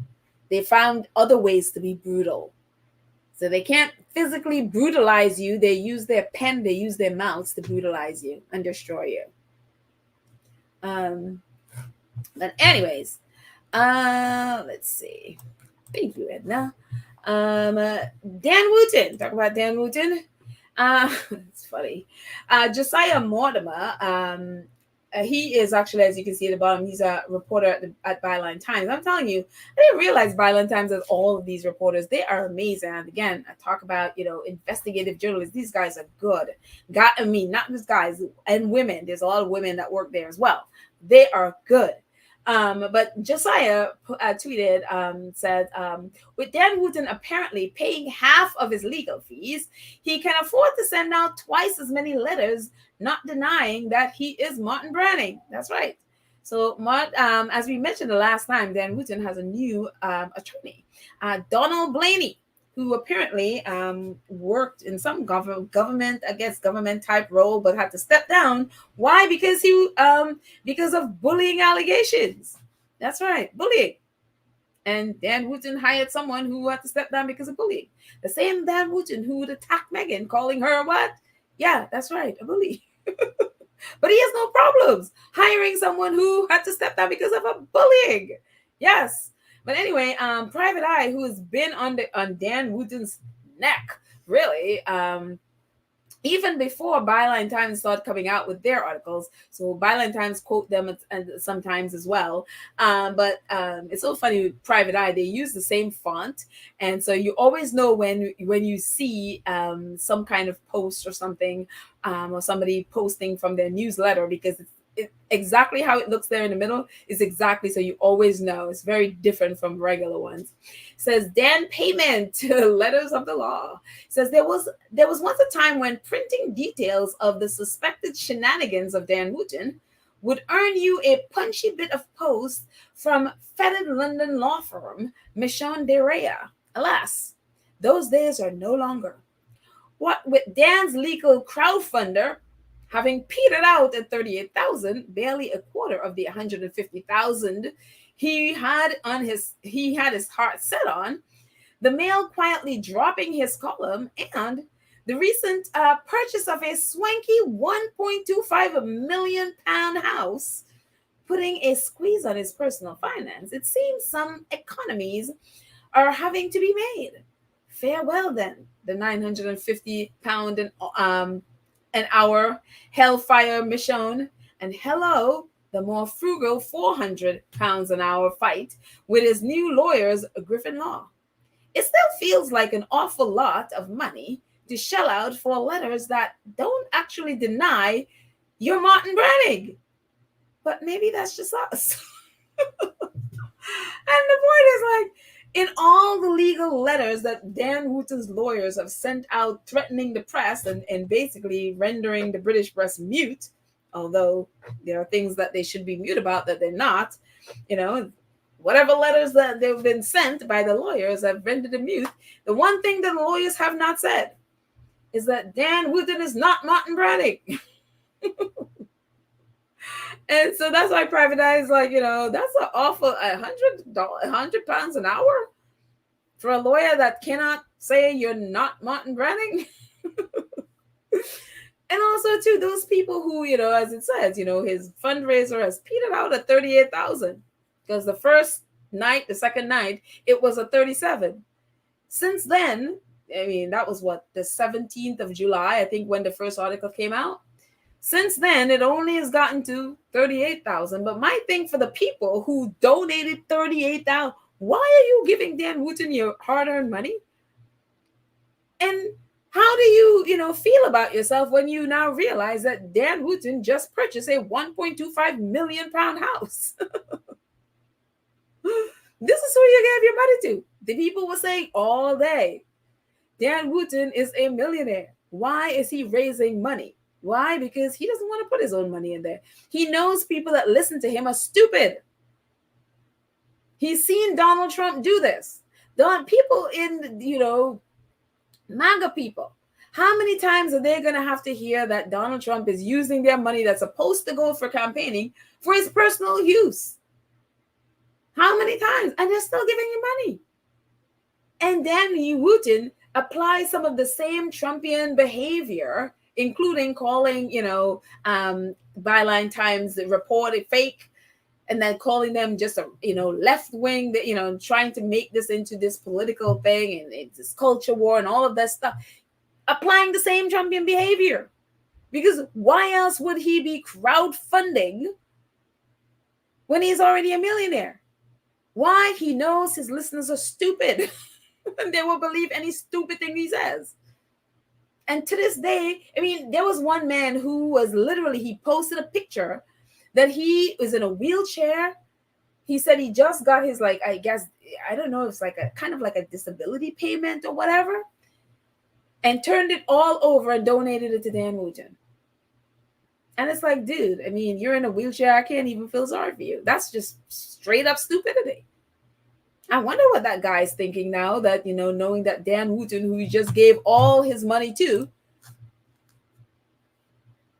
They found other ways to be brutal. So they can't physically brutalize you. They use their pen, they use their mouths to brutalize you and destroy you. But anyways, let's see. Thank you, Edna. Dan Wooten. Talk about Dan Wooten. It's funny. Josiah Mortimer. He is actually, as you can see at the bottom, he's a reporter at Byline Times. I'm telling you, I didn't realize Byline Times has all of these reporters. They are amazing. And again, I talk about, investigative journalists. These guys are good. Not just guys and women. There's a lot of women that work there as well. They are good. But Josiah tweeted, said, with Dan Wooten apparently paying half of his legal fees, he can afford to send out twice as many letters, not denying that he is Martin Branning. That's right. So, as we mentioned the last time, Dan Wooten has a new attorney, Donald Blaney, who apparently worked in some government type role, but had to step down. Why? Because of bullying allegations. That's right, bullying. And Dan Wooten hired someone who had to step down because of bullying. The same Dan Wooten who would attack Meghan, calling her what? Yeah, that's right, a bully. But he has no problems hiring someone who had to step down because of a bullying. Yes. But anyway, Private Eye, who has been on Dan Wooten's neck, really, even before Byline Times started coming out with their articles. So Byline Times quote them sometimes as well. But it's so funny with Private Eye, they use the same font. And so you always know when you see some kind of post or something, or somebody posting from their newsletter, because it's exactly how it looks there in the middle is exactly, so you always know it's very different from regular ones. It says Dan payment to letters of the law. It says there was once a time when printing details of the suspected shenanigans of Dan Wooten would earn you a punchy bit of post from feted London law firm Michon de Rea. Alas, those days are no longer. What with Dan's legal crowdfunder having petered out at 38,000, barely a quarter of the 150,000 he had his heart set on, the Mail quietly dropping his column, and the recent purchase of a swanky £1.25 million house, putting a squeeze on his personal finance, it seems some economies are having to be made. Farewell, then, the £950 and an hour Hellfire Mission, and hello, the more frugal £400 an hour fight with his new lawyers, Griffin Law. It still feels like an awful lot of money to shell out for letters that don't actually deny you're Martin Branning. But maybe that's just us. And the point is, like, in all the legal letters that Dan Wooten's lawyers have sent out threatening the press and basically rendering the British press mute, although there are things that they should be mute about that they're not, whatever letters that they've been sent by the lawyers have rendered them mute. The one thing that the lawyers have not said is that Dan Wooten is not Martin Branning. And so that's why Private Eye is like, that's an awful £100 an hour for a lawyer that cannot say you're not Martin Branning. And also too, those people who, as it says, his fundraiser has petered out at 38,000 because the first night, the second night, it was a 37. Since then, I mean, that was what, the 17th of July, I think, when the first article came out. Since then, it only has gotten to 38,000. But my thing for the people who donated 38,000, why are you giving Dan Wooten your hard-earned money? And how do you, feel about yourself when you now realize that Dan Wooten just purchased a £1.25 million house? This is who you gave your money to. The people were saying all day, Dan Wooten is a millionaire. Why is he raising money? Why? Because he doesn't want to put his own money in there. He knows people that listen to him are stupid. He's seen Donald Trump do this. People in, MAGA people, how many times are they going to have to hear that Donald Trump is using their money that's supposed to go for campaigning for his personal use? How many times? And they're still giving you money. And then Wooten applies some of the same Trumpian behavior, including calling, Byline Times reported fake, and then calling them just a, left wing, trying to make this into this political thing and it's this culture war and all of that stuff, applying the same Trumpian behavior. Because why else would he be crowdfunding when he's already a millionaire? Why? He knows his listeners are stupid and they will believe any stupid thing he says. And to this day, I mean, there was one man who was literally, he posted a picture that he was in a wheelchair. He said he just got his, like, I guess, I don't know, it's like a kind of like a disability payment or whatever, and turned it all over and donated it to Dan Wooten. And it's like, dude, I mean, you're in a wheelchair. I can't even feel sorry for you. That's just straight up stupidity. I wonder what that guy's thinking now that, knowing that Dan Wooten, who he just gave all his money to,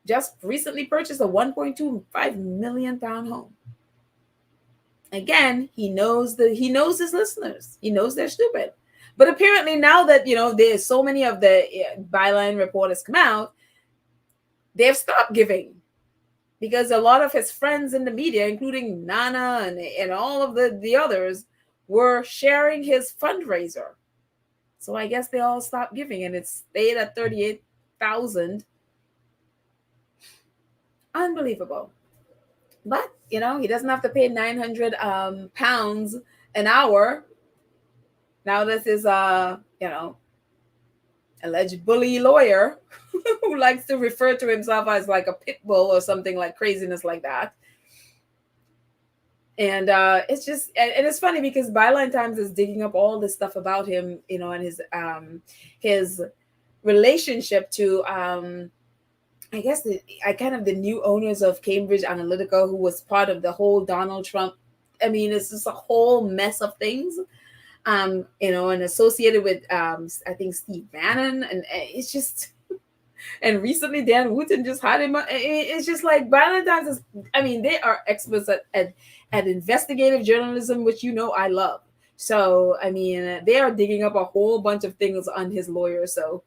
just recently purchased a £1.25 million home. Again, he knows his listeners. He knows they're stupid. But apparently now that, there's so many of the Byline reporters come out, they've stopped giving. Because a lot of his friends in the media, including Nana and all of the others, were sharing his fundraiser. So I guess they all stopped giving and it stayed at 38,000. Unbelievable. But, he doesn't have to pay 900 pounds an hour. Now this is, alleged bully lawyer who likes to refer to himself as like a pit bull or something like craziness like that. And it's just, and it's funny because Byline Times is digging up all this stuff about him, and his relationship to, I guess the new owners of Cambridge Analytica, who was part of the whole Donald Trump. I mean, it's just a whole mess of things, and associated with, I think Steve Bannon, and it's just, and recently Dan Wooten just had him. It's just like Byline Times is, I mean, they are experts at investigative journalism, which I love. So, I mean, they are digging up a whole bunch of things on his lawyer. So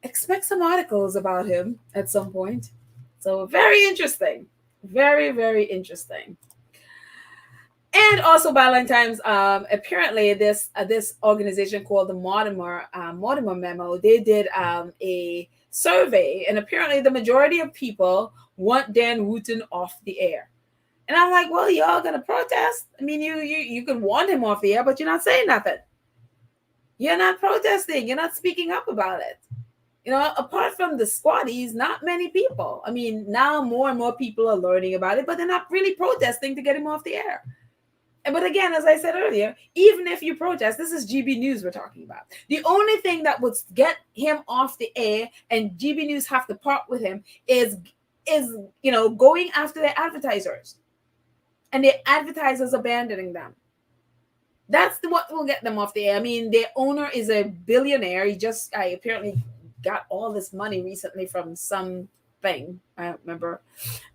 expect some articles about him at some point. So very interesting. Very, very interesting. And also Byline Times, apparently this organization called the Mortimer Memo, they did a survey, and apparently the majority of people want Dan Wooten off the air. And I'm like, well, y'all gonna protest? I mean, you could want him off the air, but you're not saying nothing. You're not protesting. You're not speaking up about it. Apart from the squatties, not many people. I mean, now more and more people are learning about it, but they're not really protesting to get him off the air. But again, as I said earlier, even if you protest, this is GB News we're talking about. The only thing that would get him off the air and GB News have to part with him is going after their advertisers and their advertisers abandoning them. That's what will get them off the air. I mean, their owner is a billionaire. I apparently got all this money recently from some thing. I don't remember.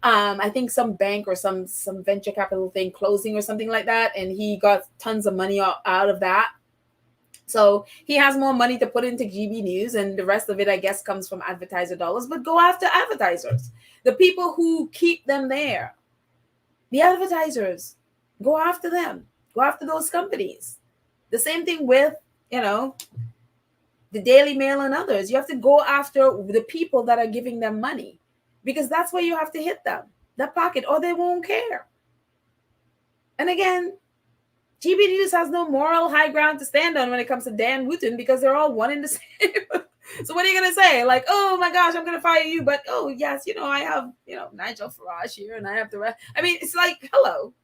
I think some bank or some venture capital thing closing or something like that. And he got tons of money out of that. So he has more money to put into GB News, and the rest of it, I guess, comes from advertiser dollars. But go after advertisers, the people who keep them there, the advertisers. Go after them. Go after those companies. The same thing with, the Daily Mail and others. You have to go after the people that are giving them money, because that's where you have to hit them, that pocket, or they won't care. And again, GB News has no moral high ground to stand on when it comes to Dan Wooten, because they're all one and the same. So what are you going to say? Like, oh my gosh, I'm going to fire you. But, oh yes, I have, Nigel Farage here and I have the rest. I mean, it's like, hello.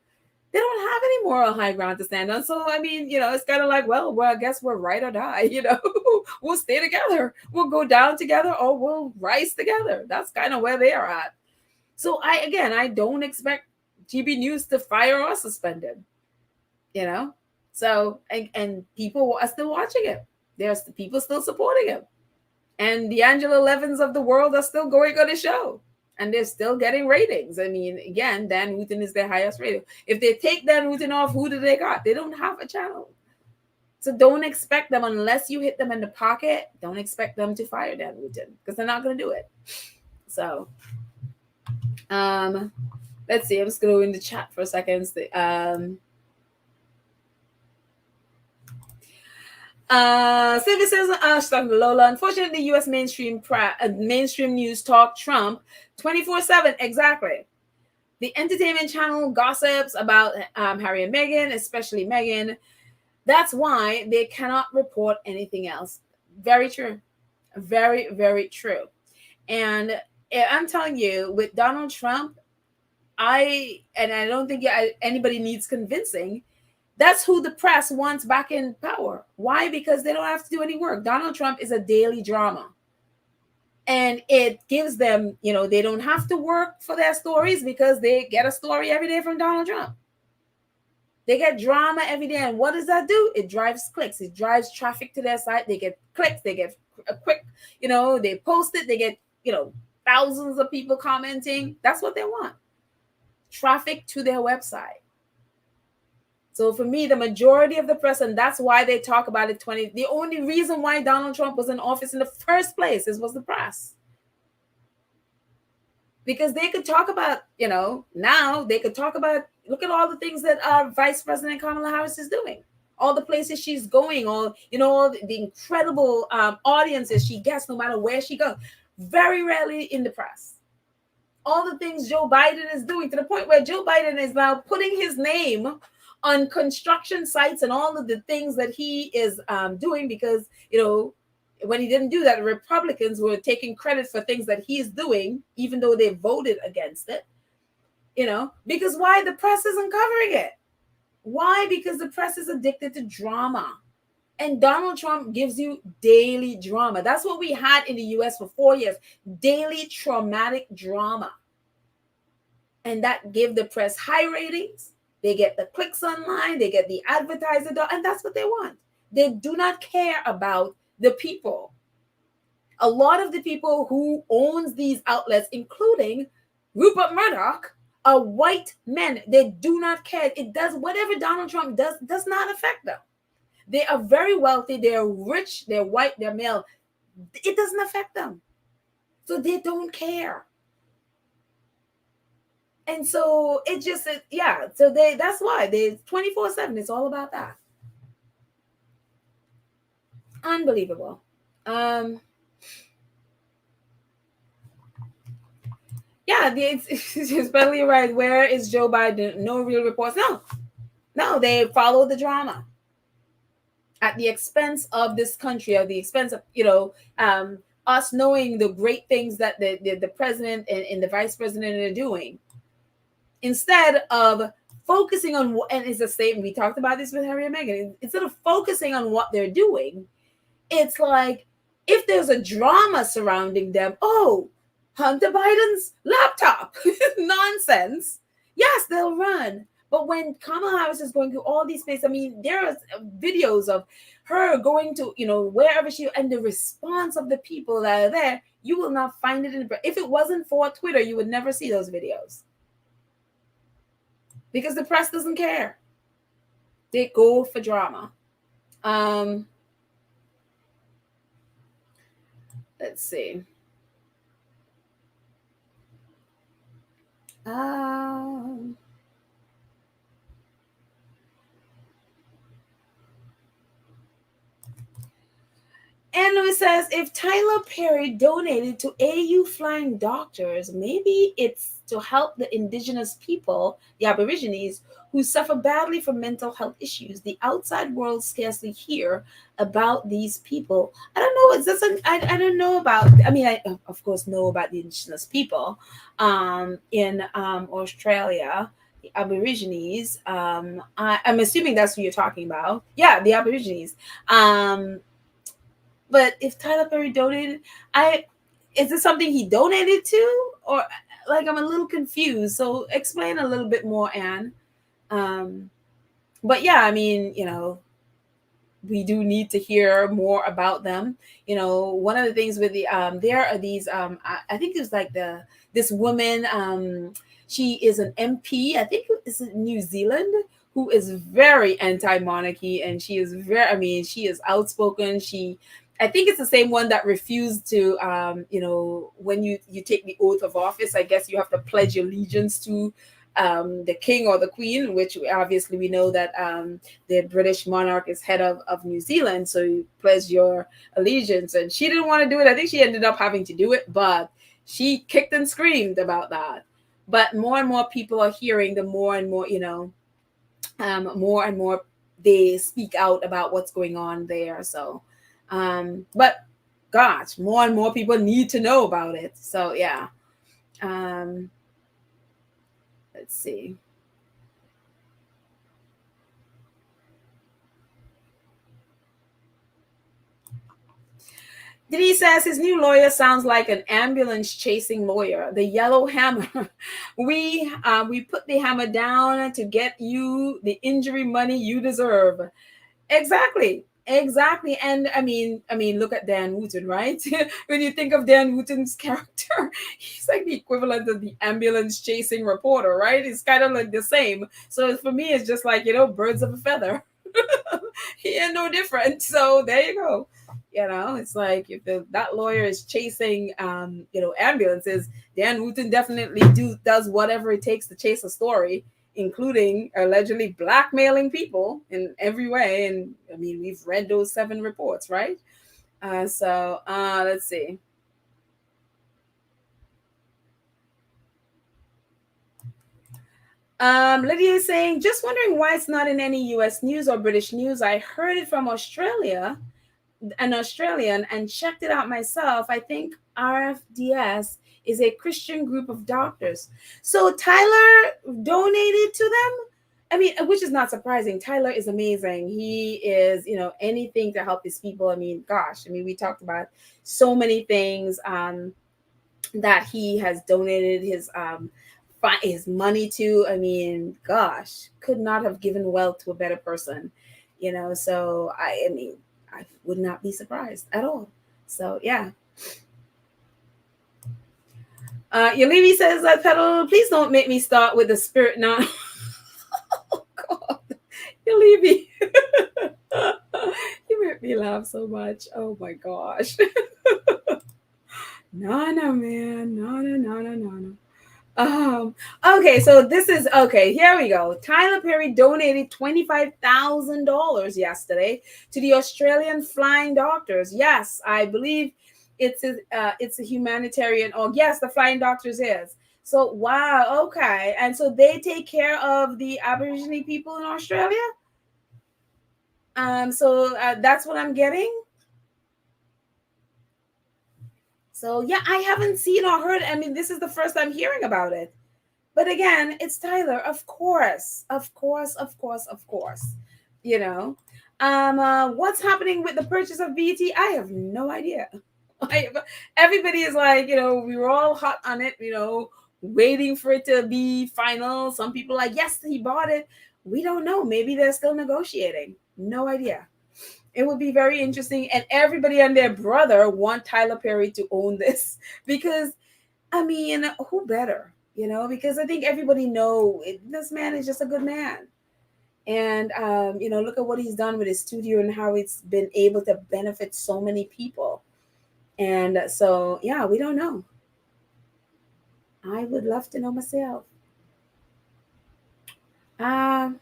They don't have any moral high ground to stand on. So, I mean, it's kind of like, well, I guess we're ride or die, we'll stay together. We'll go down together or we'll rise together. That's kind of where they are at. So I don't expect GB News to fire or suspend him, So, and people are still watching it. There's people still supporting him. And the Angela Levins of the world are still going on the show. And they're still getting ratings. I mean, again, Dan Wooten is their highest rating. If they take Dan Wooten off, who do they got? They don't have a channel. So don't expect them, unless you hit them in the pocket, don't expect them to fire Dan Wooten, because they're not going to do it. So, let's see. I'm just going to go in the chat for a second. Sylvia says, Lola, unfortunately, U.S. mainstream news talk Trump 24/7. Exactly. The entertainment channel gossips about Harry and Meghan, especially Meghan. That's why they cannot report anything else. Very true. Very, very true. And I'm telling you, with Donald Trump, I don't think anybody needs convincing. That's who the press wants back in power. Why? Because they don't have to do any work. Donald Trump is a daily drama. And it gives them, they don't have to work for their stories, because they get a story every day from Donald Trump. They get drama every day. And what does that do? It drives clicks. It drives traffic to their site. They get clicks. They get a quick, they post it. They get, thousands of people commenting. That's what they want. Traffic to their website. So for me, the majority of the press, and that's why they talk about it, the only reason why Donald Trump was in office in the first place was the press. Because they could talk about, now they could talk about, look at all the things that Vice President Kamala Harris is doing. All the places she's going, all the incredible audiences she gets no matter where she goes. Very rarely in the press. All the things Joe Biden is doing, to the point where Joe Biden is now putting his name on construction sites and all of the things that he is doing, because, when he didn't do that, Republicans were taking credit for things that he's doing, even though they voted against it, because why? The press isn't covering it. Why? Because the press is addicted to drama. And Donald Trump gives you daily drama. That's what we had in the US for 4 years. Daily traumatic drama. And that gave the press high ratings. They get the clicks online. They get the advertiser. And that's what they want. They do not care about the people. A lot of the people who owns these outlets, including Rupert Murdoch, are white men. They do not care. It does, whatever Donald Trump does not affect them. They are very wealthy. They are rich. They're white. They're male. It doesn't affect them. So they don't care. And so it just, so that's why they 24/7. It's all about that. Unbelievable. Yeah, it's totally right. Where is Joe Biden? No real reports. No, they follow the drama at the expense of this country, at the expense of us knowing the great things that the president and the vice president are doing, instead of focusing on what, and it's the same, we talked about this with Harry and Meghan, instead of focusing on what they're doing, it's like, if there's a drama surrounding them, oh, Hunter Biden's laptop, nonsense. Yes, they'll run. But when Kamala Harris is going through all these places, I mean, there are videos of her going to, wherever she, and the response of the people that are there, you will not find it if it wasn't for Twitter, you would never see those videos. Because the press doesn't care. They go for drama. Let's see. And it says, if Tyler Perry donated to AU flying doctors, maybe it's to help the indigenous people, the Aborigines, who suffer badly from mental health issues. The outside world scarcely hear about these people. I don't know. It doesn't. I don't know about. I mean, I of course know about the indigenous people in Australia, the Aborigines. I'm assuming that's who you're talking about. Yeah, the Aborigines. But if Tyler Perry donated, is it something he donated to, or like, I'm a little confused? So explain a little bit more, Anne. But yeah, I mean, we do need to hear more about them. One of the things with the there are these I think it was like this woman, she is an MP, I think it's in New Zealand, who is very anti-monarchy, and she is she is outspoken. I think it's the same one that refused to, when you take the oath of office, I guess you have to pledge allegiance to the king or the queen, which obviously we know that the British monarch is head of New Zealand. So you pledge your allegiance, and she didn't want to do it. I think she ended up having to do it, but she kicked and screamed about that. But more and more people are hearing, the more and more, more and more they speak out about what's going on there. So, but gosh, more and more people need to know about it. So yeah. Let's see. Diddy says his new lawyer sounds like an ambulance chasing lawyer. The yellow hammer. We put the hammer down to get you the injury money you deserve. Exactly. And I mean, look at Dan Wooten, right? When you think of Dan Wooten's character, he's like the equivalent of the ambulance chasing reporter, right? It's kind of like the same. So for me, it's just like, birds of a feather. He ain't no different. So there you go. It's like, if that lawyer is chasing ambulances, Dan Wooten definitely does whatever it takes to chase a story, including allegedly blackmailing people in every way. And I mean, we've read those 7 reports, right? So let's see. Lydia is saying, just wondering why it's not in any US news or British news. I heard it from an Australian, and checked it out myself. I think RFDS is a Christian group of doctors. So Tyler donated to them. I mean, which is not surprising. Tyler is amazing. He is, anything to help his people. I mean, gosh, we talked about so many things that he has donated his money to. I mean, gosh, could not have given wealth to a better person. So I would not be surprised at all. So yeah. Yalivi says, Pedal, please don't make me start with the spirit now. Oh God, Yalivi. You make me laugh so much. Oh my gosh. No, man. No. Okay, so this is okay. Here we go. Tyler Perry donated $25,000 yesterday to the Australian flying doctors. Yes, I believe it's a humanitarian. Oh, yes, the flying doctors is. So wow, okay. And so they take care of the Aborigine people in Australia. So that's what I'm getting. So yeah, I haven't seen or heard. I mean, this is the first I'm hearing about it. But again, it's Tyler, of course, of course, of course, of course. You know, what's happening with the purchase of BT? I have no idea. Everybody is like, we were all hot on it, waiting for it to be final. Some people like, yes, he bought it. We don't know. Maybe they're still negotiating. No idea. It would be very interesting, and everybody and their brother want Tyler Perry to own this because, I mean, who better? Because I think everybody know this man is just a good man. And look at what he's done with his studio and how it's been able to benefit so many people. And so, yeah, we don't know. I would love to know myself. Fire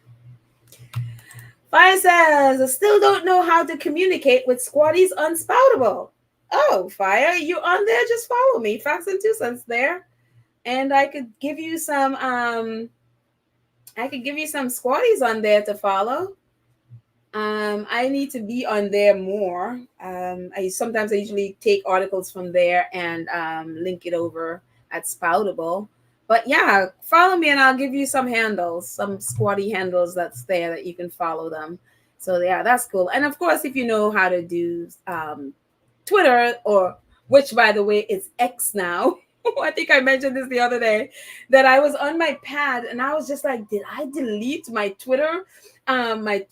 says, I still don't know how to communicate with Squatty's Unspoutable. Oh, Fire, you on there? Just follow me. Facts and 2 cents there. And I could give you some squatties on there to follow. I need to be on there more. I usually take articles from there and link it over at Spoutable. But yeah, follow me and I'll give you some handles, some squatty handles that's there that you can follow them. So yeah, that's cool. And of course, if you know how to do Twitter, or which by the way is X now. I think I mentioned this the other day, that I was on my pad and I was just like, did I delete my Twitter, my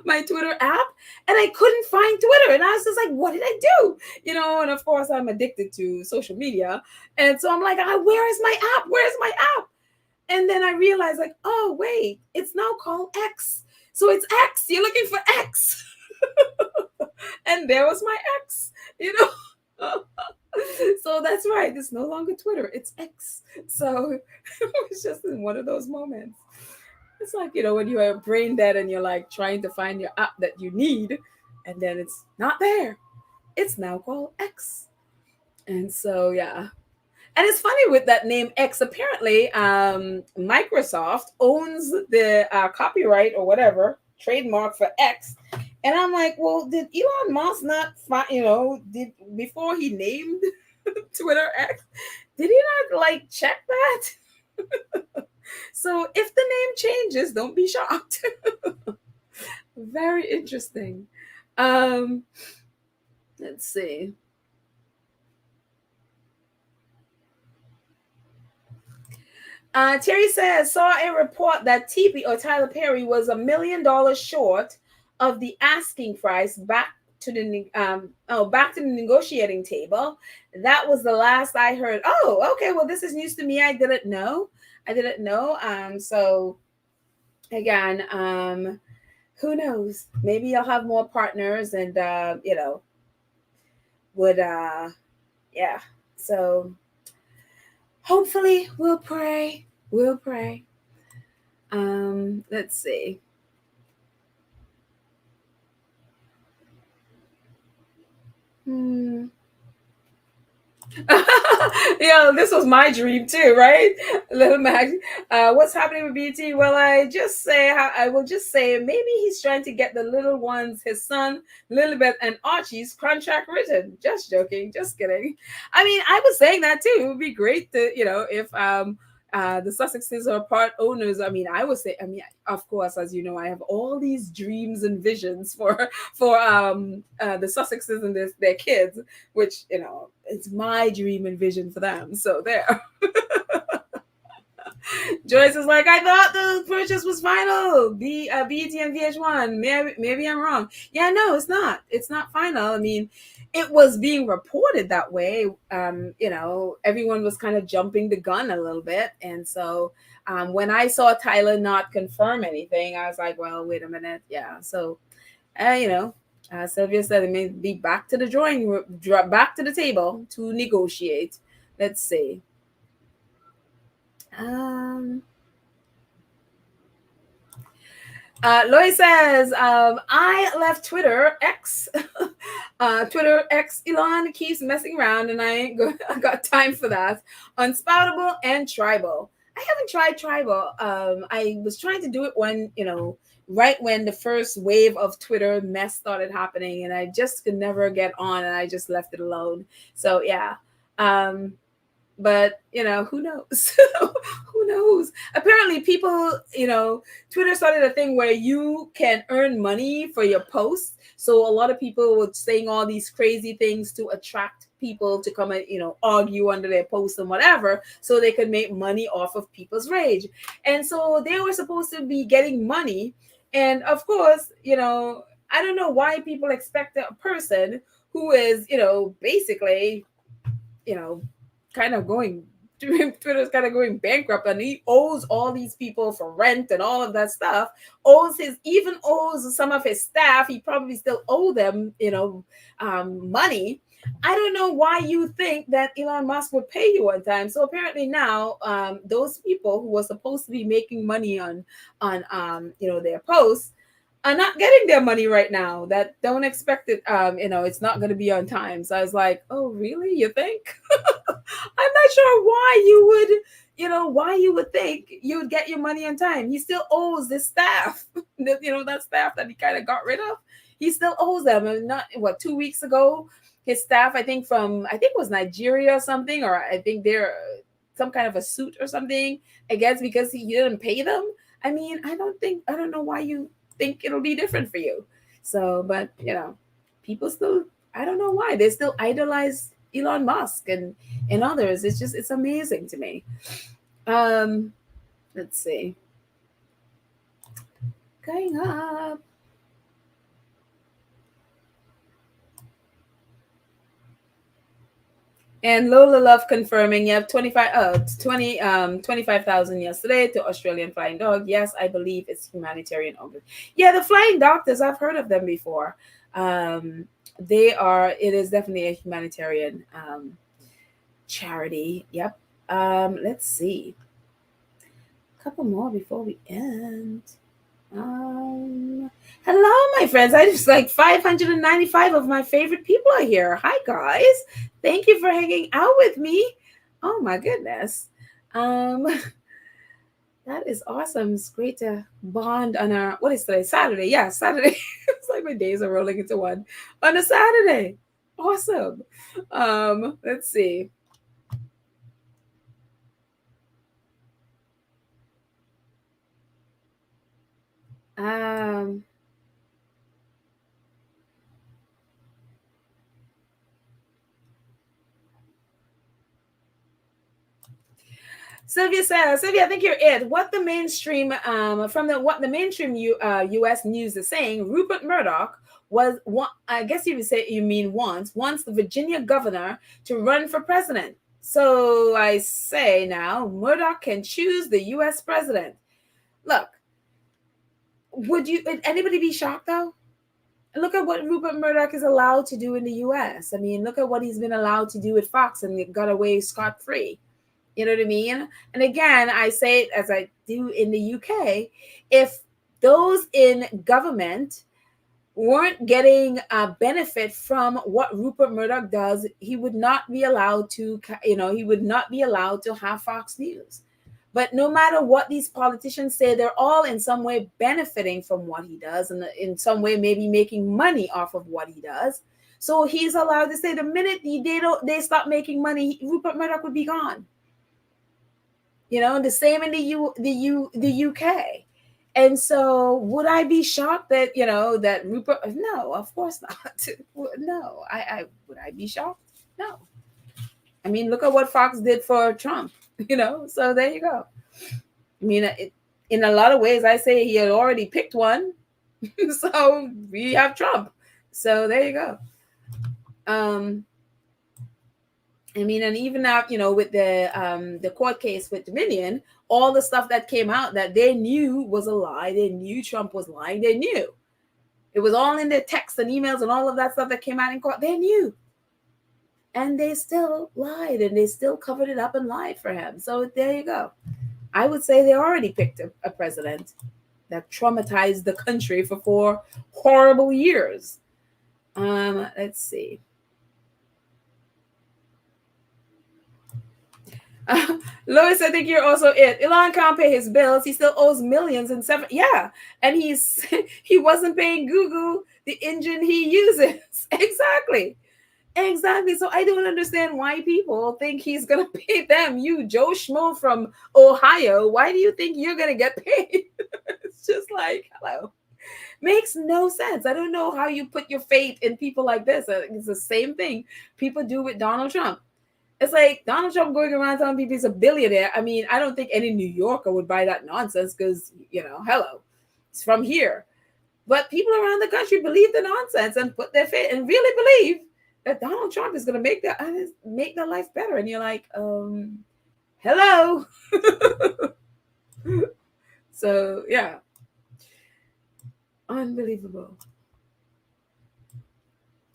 my Twitter app, and I couldn't find Twitter, and I was just like, what did I do? And of course I'm addicted to social media, and so I'm like, where is my app? Where's my app? And then I realized, like, oh wait, it's now called X. So it's X. You're looking for X. And there was my X. So that's right. It's no longer Twitter. It's X. So it was just in one of those moments. It's like, when you are brain dead and you're like trying to find your app that you need, and then it's not there. It's now called X. And so, yeah. And it's funny with that name X. Apparently, Microsoft owns the copyright or whatever trademark for X. And I'm like, well, did Elon Musk not did before he named Twitter X? Did he not like check that? So if the name changes, don't be shocked. Very interesting. Let's see. Terry says, saw a report that TP or Tyler Perry was $1 million short of the asking price back to the negotiating table. That was the last I heard. Oh, okay. Well, this is news to me. I didn't know. So again, who knows? Maybe I'll have more partners and would yeah. So hopefully we'll pray. Let's see. Yeah, this was my dream too, right? Little Max. What's happening with BT? Well, I will just say maybe he's trying to get the little ones, his son, Lilibet and Archie's contract written. Just joking, just kidding. I mean, I was saying that too. It would be great to, if the Sussexes are part owners. I mean, I would say, of course, as you know, I have all these dreams and visions for the Sussexes and their kids, which it's my dream and vision for them. So there. Joyce is like, I thought the purchase was final. BET and VH1. Maybe I'm wrong. Yeah, no, it's not. It's not final. I mean, it was being reported that way. Everyone was kind of jumping the gun a little bit. And so when I saw Tyler not confirm anything, I was like, well, wait a minute. Yeah. So, Sylvia said it may be back to the drawing room, back to the table to negotiate. Let's see. Lois says, I left Twitter X. Twitter X Elon keeps messing around, and I ain't I got time for that. Unspoutable and tribal. I haven't tried tribal. I was trying to do it when, right when the first wave of Twitter mess started happening, and I just could never get on, and I just left it alone. So yeah. But who knows? Who knows? Apparently people, Twitter started a thing where you can earn money for your posts. So a lot of people were saying all these crazy things to attract people to come and argue under their posts and whatever, so they could make money off of people's rage. And so they were supposed to be getting money. And of course, I don't know why people expect a person who is basically kind of going Twitter's kind of going bankrupt, and he owes all these people for rent and all of that stuff. Even owes some of his staff. He probably still owe them, money. I don't know why you think that Elon Musk would pay you on time. So apparently now, those people who were supposed to be making money on their posts are not getting their money right now. That don't expect it. It's not going to be on time. So I was like, oh, really? You think? I'm not sure why you would think you would get your money on time. He still owes this staff, that staff that he kind of got rid of. He still owes them. And not 2 weeks ago, his staff, I think it was Nigeria or something, or I think they're some kind of a suit or something against because he didn't pay them. I mean, I don't know why you think it'll be different for you. So, but people still, I don't know why they still idolize Elon Musk and others. It's amazing to me. Let's see. Going up. And Lola Love confirming you have 25,000 yesterday to Australian Flying Dog. Yes, I believe it's humanitarian only. Yeah, the Flying Doctors, I've heard of them before. It is definitely a humanitarian charity. Yep. Let's see. A couple more before we end. Hello, my friends. I just 595 of my favorite people are here. Hi, guys. Thank you for hanging out with me. Oh my goodness. That is awesome. It's great to bond on what is today? Saturday. Yeah, Saturday. It's like my days are rolling into one on a Saturday. Awesome. Let's see. Sylvia says, Sylvia, I think you're it. What the mainstream U.S. news is saying, Rupert Murdoch was one. I guess you would say you mean wants the Virginia governor to run for president. So I say now, Murdoch can choose the U.S. president. Look, would anybody be shocked though? Look at what Rupert Murdoch is allowed to do in the U.S. I mean, look at what he's been allowed to do with Fox, and it got away scot-free. You know what I mean? And again, I say it as I do in the UK. If those in government weren't getting a benefit from what Rupert Murdoch does, he would not be allowed to, have Fox News. But no matter what these politicians say, they're all in some way benefiting from what he does, and in some way maybe making money off of what he does. So he's allowed to say the minute they stop making money, Rupert Murdoch would be gone. The same in the UK. And so would I be shocked that, that Rupert, no, of course not. No, would I be shocked? No. I mean, look at what Fox did for Trump, so there you go. I mean, in a lot of ways, I say he had already picked one. So we have Trump. So there you go. I mean, and even now, with the court case with Dominion, all the stuff that came out that they knew was a lie. They knew Trump was lying. They knew. It was all in their texts and emails and all of that stuff that came out in court. They knew. And they still lied, and they still covered it up and lied for him. So there you go. I would say they already picked a president. that traumatized the country for 4 horrible years. Let's see. Lois, I think you're also it. Elon can't pay his bills. He still owes millions and seven. Yeah, and he wasn't paying Google the engine he uses. Exactly. Exactly. So I don't understand why people think he's gonna pay them. You, Joe Schmo from Ohio, why do you think you're gonna get paid? It's just like, hello. Makes no sense. I don't know how you put your faith in people like this. It's the same thing people do with Donald Trump. It's like Donald Trump going around telling people he's a billionaire. I mean, I don't think any New Yorker would buy that nonsense because, hello, it's from here. But people around the country believe the nonsense and put their faith and really believe that Donald Trump is going to make their life better. And you're like, hello. So, yeah. Unbelievable.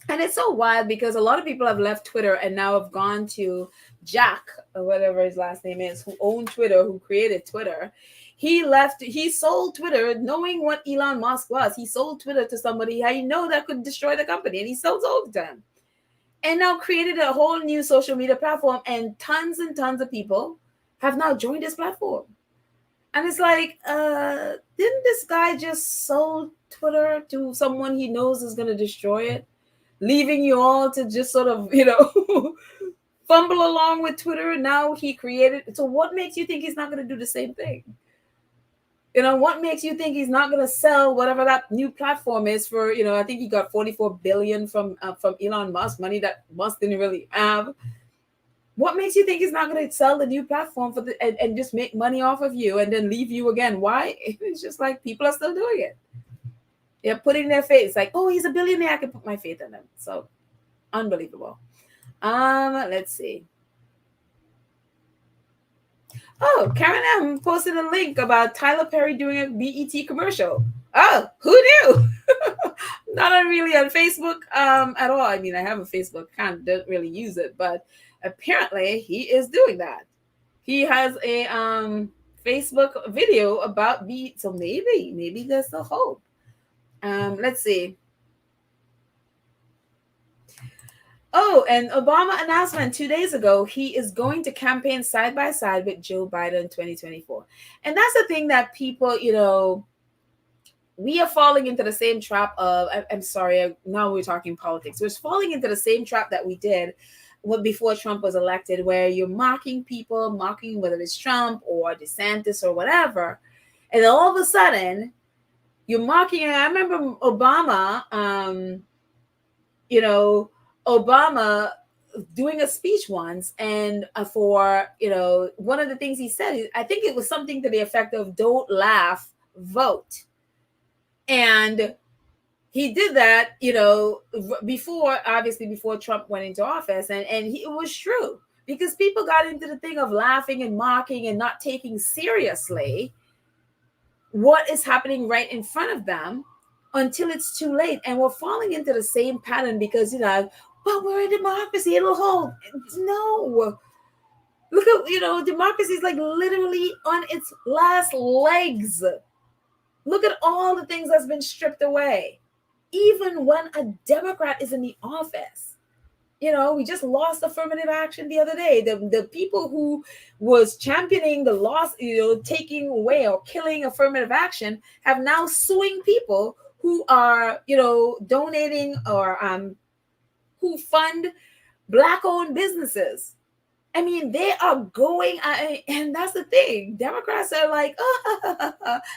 And it's so wild because a lot of people have left Twitter and now have gone to Jack, or whatever his last name is, who owned Twitter, who created Twitter. He sold Twitter knowing what Elon Musk was. He sold Twitter to somebody I know that could destroy the company, and he sold it to him. And now created a whole new social media platform, and tons of people have now joined his platform. And it's like, didn't this guy just sold Twitter to someone he knows is going to destroy it? Leaving you all to just sort of, fumble along with Twitter. Now he created. So what makes you think he's not going to do the same thing? What makes you think he's not going to sell whatever that new platform is for, I think he got 44 billion from Elon Musk, money that Musk didn't really have. What makes you think he's not going to sell the new platform and just make money off of you and then leave you again? Why? It's just like people are still doing it. They're putting their faith. Like, oh, he's a billionaire. I can put my faith in him. So unbelievable. Let's see. Oh, Karen M posted a link about Tyler Perry doing a BET commercial. Oh, who knew? Not really on Facebook at all. I mean, I have a Facebook account, don't really use it, but apparently he is doing that. He has a Facebook video about BET, so maybe there's the hope. Let's see. Oh, and Obama announcement 2 days ago, he is going to campaign side by side with Joe Biden in 2024. And that's the thing that people, we are falling into the same trap of, I'm sorry, now we're talking politics. We're falling into the same trap that we did before Trump was elected, where you're mocking people, whether it's Trump or DeSantis or whatever. And then all of a sudden, you're mocking. I remember Obama, Obama doing a speech once, and for, one of the things he said, I think it was something to the effect of "Don't laugh, vote." And he did that, before Trump went into office. And it was true, because people got into the thing of laughing and mocking and not taking seriously what is happening right in front of them until it's too late. And we're falling into the same pattern because, well, we're a democracy, it'll hold. No. Look at, democracy is like literally on its last legs. Look at all the things that's been stripped away. Even when a Democrat is in the office. We just lost affirmative action the other day. The people who was championing the loss, taking away or killing affirmative action have now suing people who are, donating or who fund Black-owned businesses. I mean, they are going, and that's the thing. Democrats are like,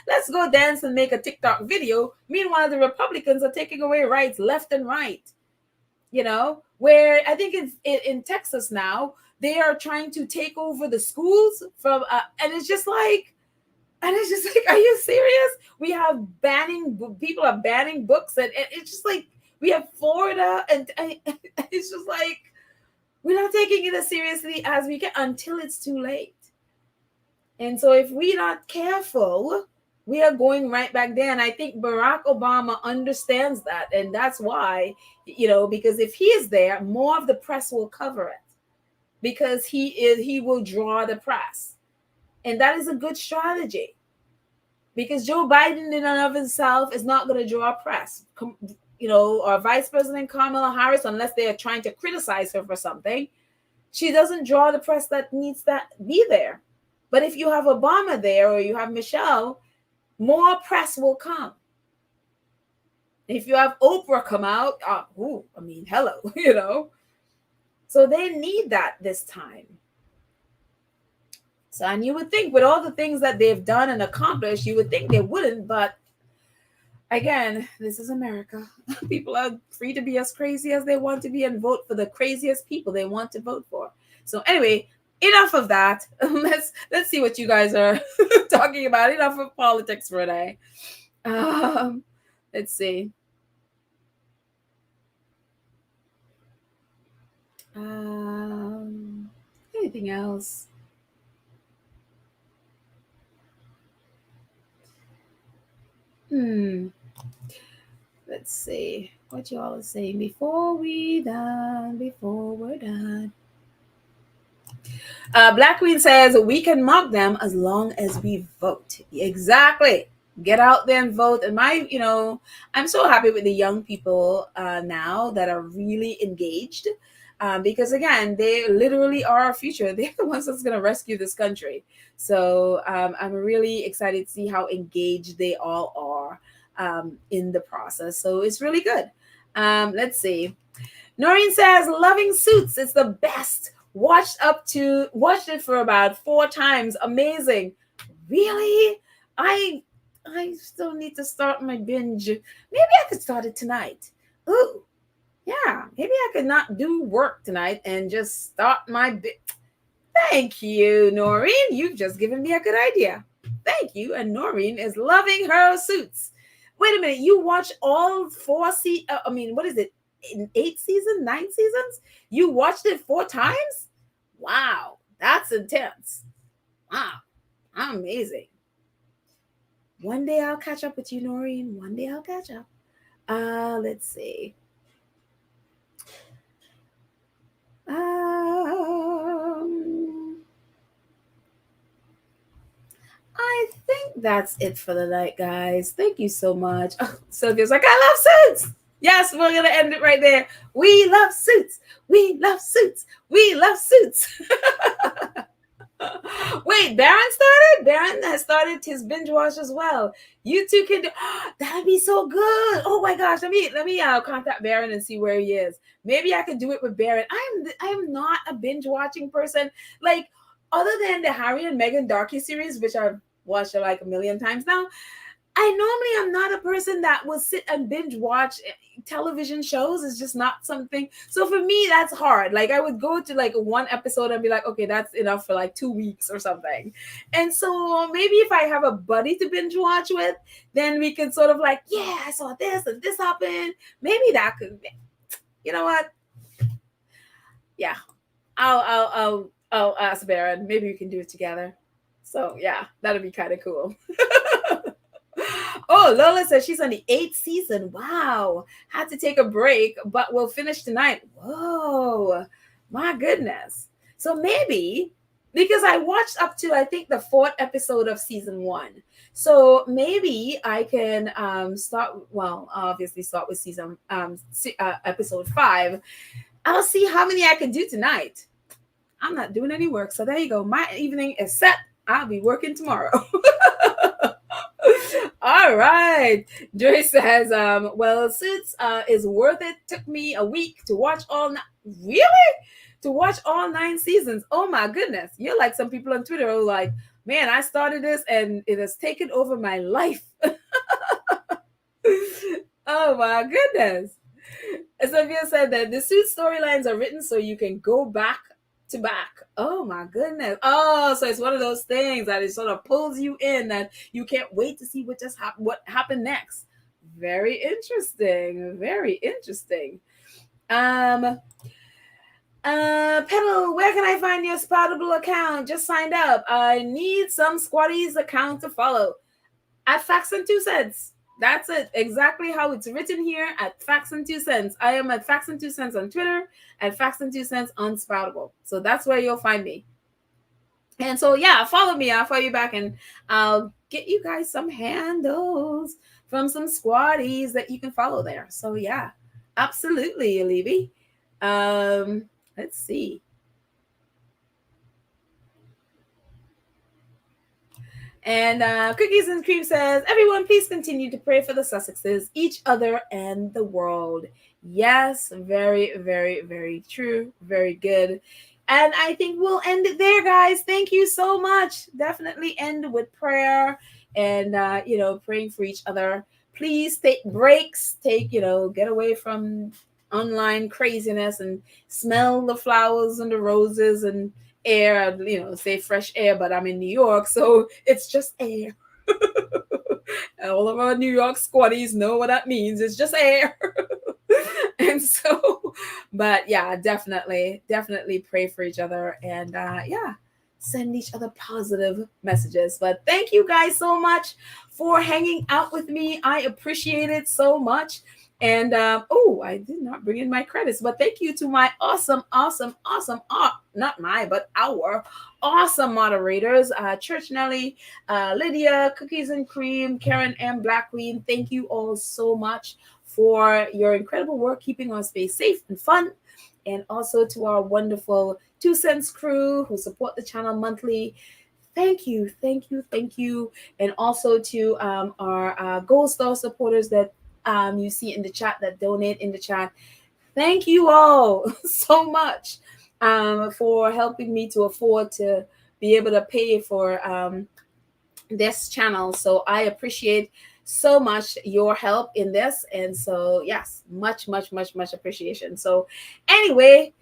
let's go dance and make a TikTok video. Meanwhile, the Republicans are taking away rights left and right. Where I think it's in Texas now, they are trying to take over the schools from, and it's just like, are you serious? We have people are banning books, and it's just like, we have Florida, and it's just like, we're not taking it as seriously as we can until it's too late. And so if we're not careful, we are going right back there. And I think Barack Obama understands that. And that's why, because if he is there, more of the press will cover it, because he will draw the press. And that is a good strategy. because Joe Biden in and of himself is not going to draw press. Or Vice President Kamala Harris, unless they are trying to criticize her for something, she doesn't draw the press that needs to be there. But if you have Obama there or you have Michelle, more press will come. If you have Oprah come out, hello, So they need that this time. So, and you would think with all the things that they've done and accomplished, you would think they wouldn't, but again, this is America. People are free to be as crazy as they want to be and vote for the craziest people they want to vote for. So anyway, enough of that. Let's see what you guys are talking about. Enough of politics for today. Let's see. Anything else? Let's see what you all are saying before we're done. Black Queen says we can mock them as long as we vote. Exactly. Get out there and vote. And I'm so happy with the young people now that are really engaged. Because again, they literally are our future. They're the ones that's going to rescue this country. So I'm really excited to see how engaged they all are in the process. So it's really good. Let's see. Noreen says, loving Suits. It's the best. Watched it for about 4 times. Amazing. Really? I still need to start my binge. Maybe I could start it tonight. Ooh. Yeah, maybe I could not do work tonight and just start my binge. Thank you, Noreen. You've just given me a good idea. Thank you. And Noreen is loving her Suits. Wait a minute. You watch all 4 what is it? In 8 seasons, 9 seasons? You watched it 4 times? Wow. That's intense. Wow. Amazing. One day I'll catch up with you, Noreen. One day I'll catch up. Let's see. I think that's it for the night, guys. Thank you so much. Oh, Sylvia's like, I love Suits. Yes, we're going to end it right there. We love Suits. We love Suits. We love Suits. Wait, Baron started? Baron has started his binge watch as well. You two can do that'd be so good. Oh my gosh. Let me contact Baron and see where he is. Maybe I could do it with Baron. I'm not a binge watching person. Like, other than the Harry and Meghan docuseries, which I've watched like a million times now, I normally am not a person that will sit and binge watch television shows. It's just not something. So for me, that's hard. Like, I would go to like 1 episode and be like, okay, that's enough for like 2 weeks or something. And so maybe if I have a buddy to binge watch with, then we can sort of like, yeah, I saw this and this happened. Maybe that could, you know what? Yeah, I'll ask Baron. Maybe we can do it together. So yeah, that'd be kind of cool. Oh, Lola says she's on the 8th season. Wow. Had to take a break, but we'll finish tonight. Whoa. My goodness. So maybe, because I watched up to, I think, the 4th episode of season 1. So maybe I can obviously start with episode 5. I'll see how many I can do tonight. I'm not doing any work. So there you go. My evening is set. I'll be working tomorrow. All right. Joy says, Suits is worth it. Took me a week to watch to watch all 9 seasons. Oh my goodness. You're like some people on Twitter who are like, man, I started this and it has taken over my life. Oh my goodness. Sophia said that the Suits storylines are written so you can go back to back. Oh my goodness. Oh, so it's one of those things that it sort of pulls you in that you can't wait to see what happened next. Very interesting. Very interesting. Pedal, where can I find your Spoutable account? Just signed up. I need some Squatties account to follow. At Facts and 2 Cents. That's it. Exactly how it's written here at Facts and 2 Cents. I am at Facts and 2 Cents on Twitter, at Facts and 2 Cents on Spoutable. So that's where you'll find me. And so, yeah, follow me. I'll follow you back, and I'll get you guys some handles from some squatties that you can follow there. So, yeah, absolutely, Alibi. Let's see. And Cookies and Cream says, everyone, please continue to pray for the Sussexes, each other, and the world. Yes, very, very, very true. Very good. And I think we'll end it there, guys. Thank you so much. Definitely end with prayer and, praying for each other. Please take breaks, get away from online craziness and smell the flowers and the roses and air, say fresh air, but I'm in New York, so it's just air. All of our New York squatties know what that means. It's just air. And so, but yeah, definitely pray for each other, and yeah, send each other positive messages. But thank you guys so much for hanging out with me. I appreciate it so much. And I did not bring in my credits, but thank you to my awesome, not my, but our awesome moderators, Church Nelly, Lydia, Cookies and Cream, Karen M, Black Queen. Thank you all so much for your incredible work keeping our space safe and fun. And also to our wonderful 2 Cents crew who support the channel monthly. Thank you. And also to our Gold Star supporters that you see in the chat, that donate in the chat. Thank you all so much for helping me to afford to be able to pay for this channel. So I appreciate so much your help in this. And so, yes, much appreciation. So anyway,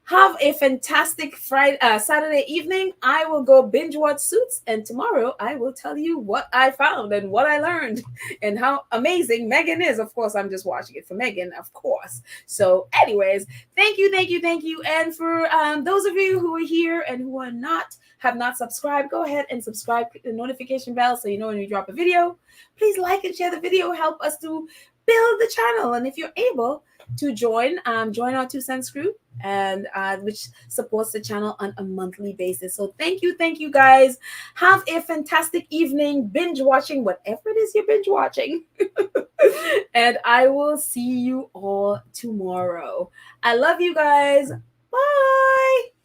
have a fantastic Saturday evening. I will go binge watch Suits, and tomorrow I will tell you what I found and what I learned and how amazing Meghan is. Of course, I'm just watching it for Meghan, of course. So, anyways, thank you. And for those of you who are here and who have not subscribed, go ahead and subscribe. Click the notification bell so you know when we drop a video. Please like and share the video. Help us to build the channel. And if you're able to join our 2 Cents group, and which supports the channel on a monthly basis. So thank you guys. Have a fantastic evening binge watching whatever it is you're binge watching. And I will see you all tomorrow. I love you guys. Bye.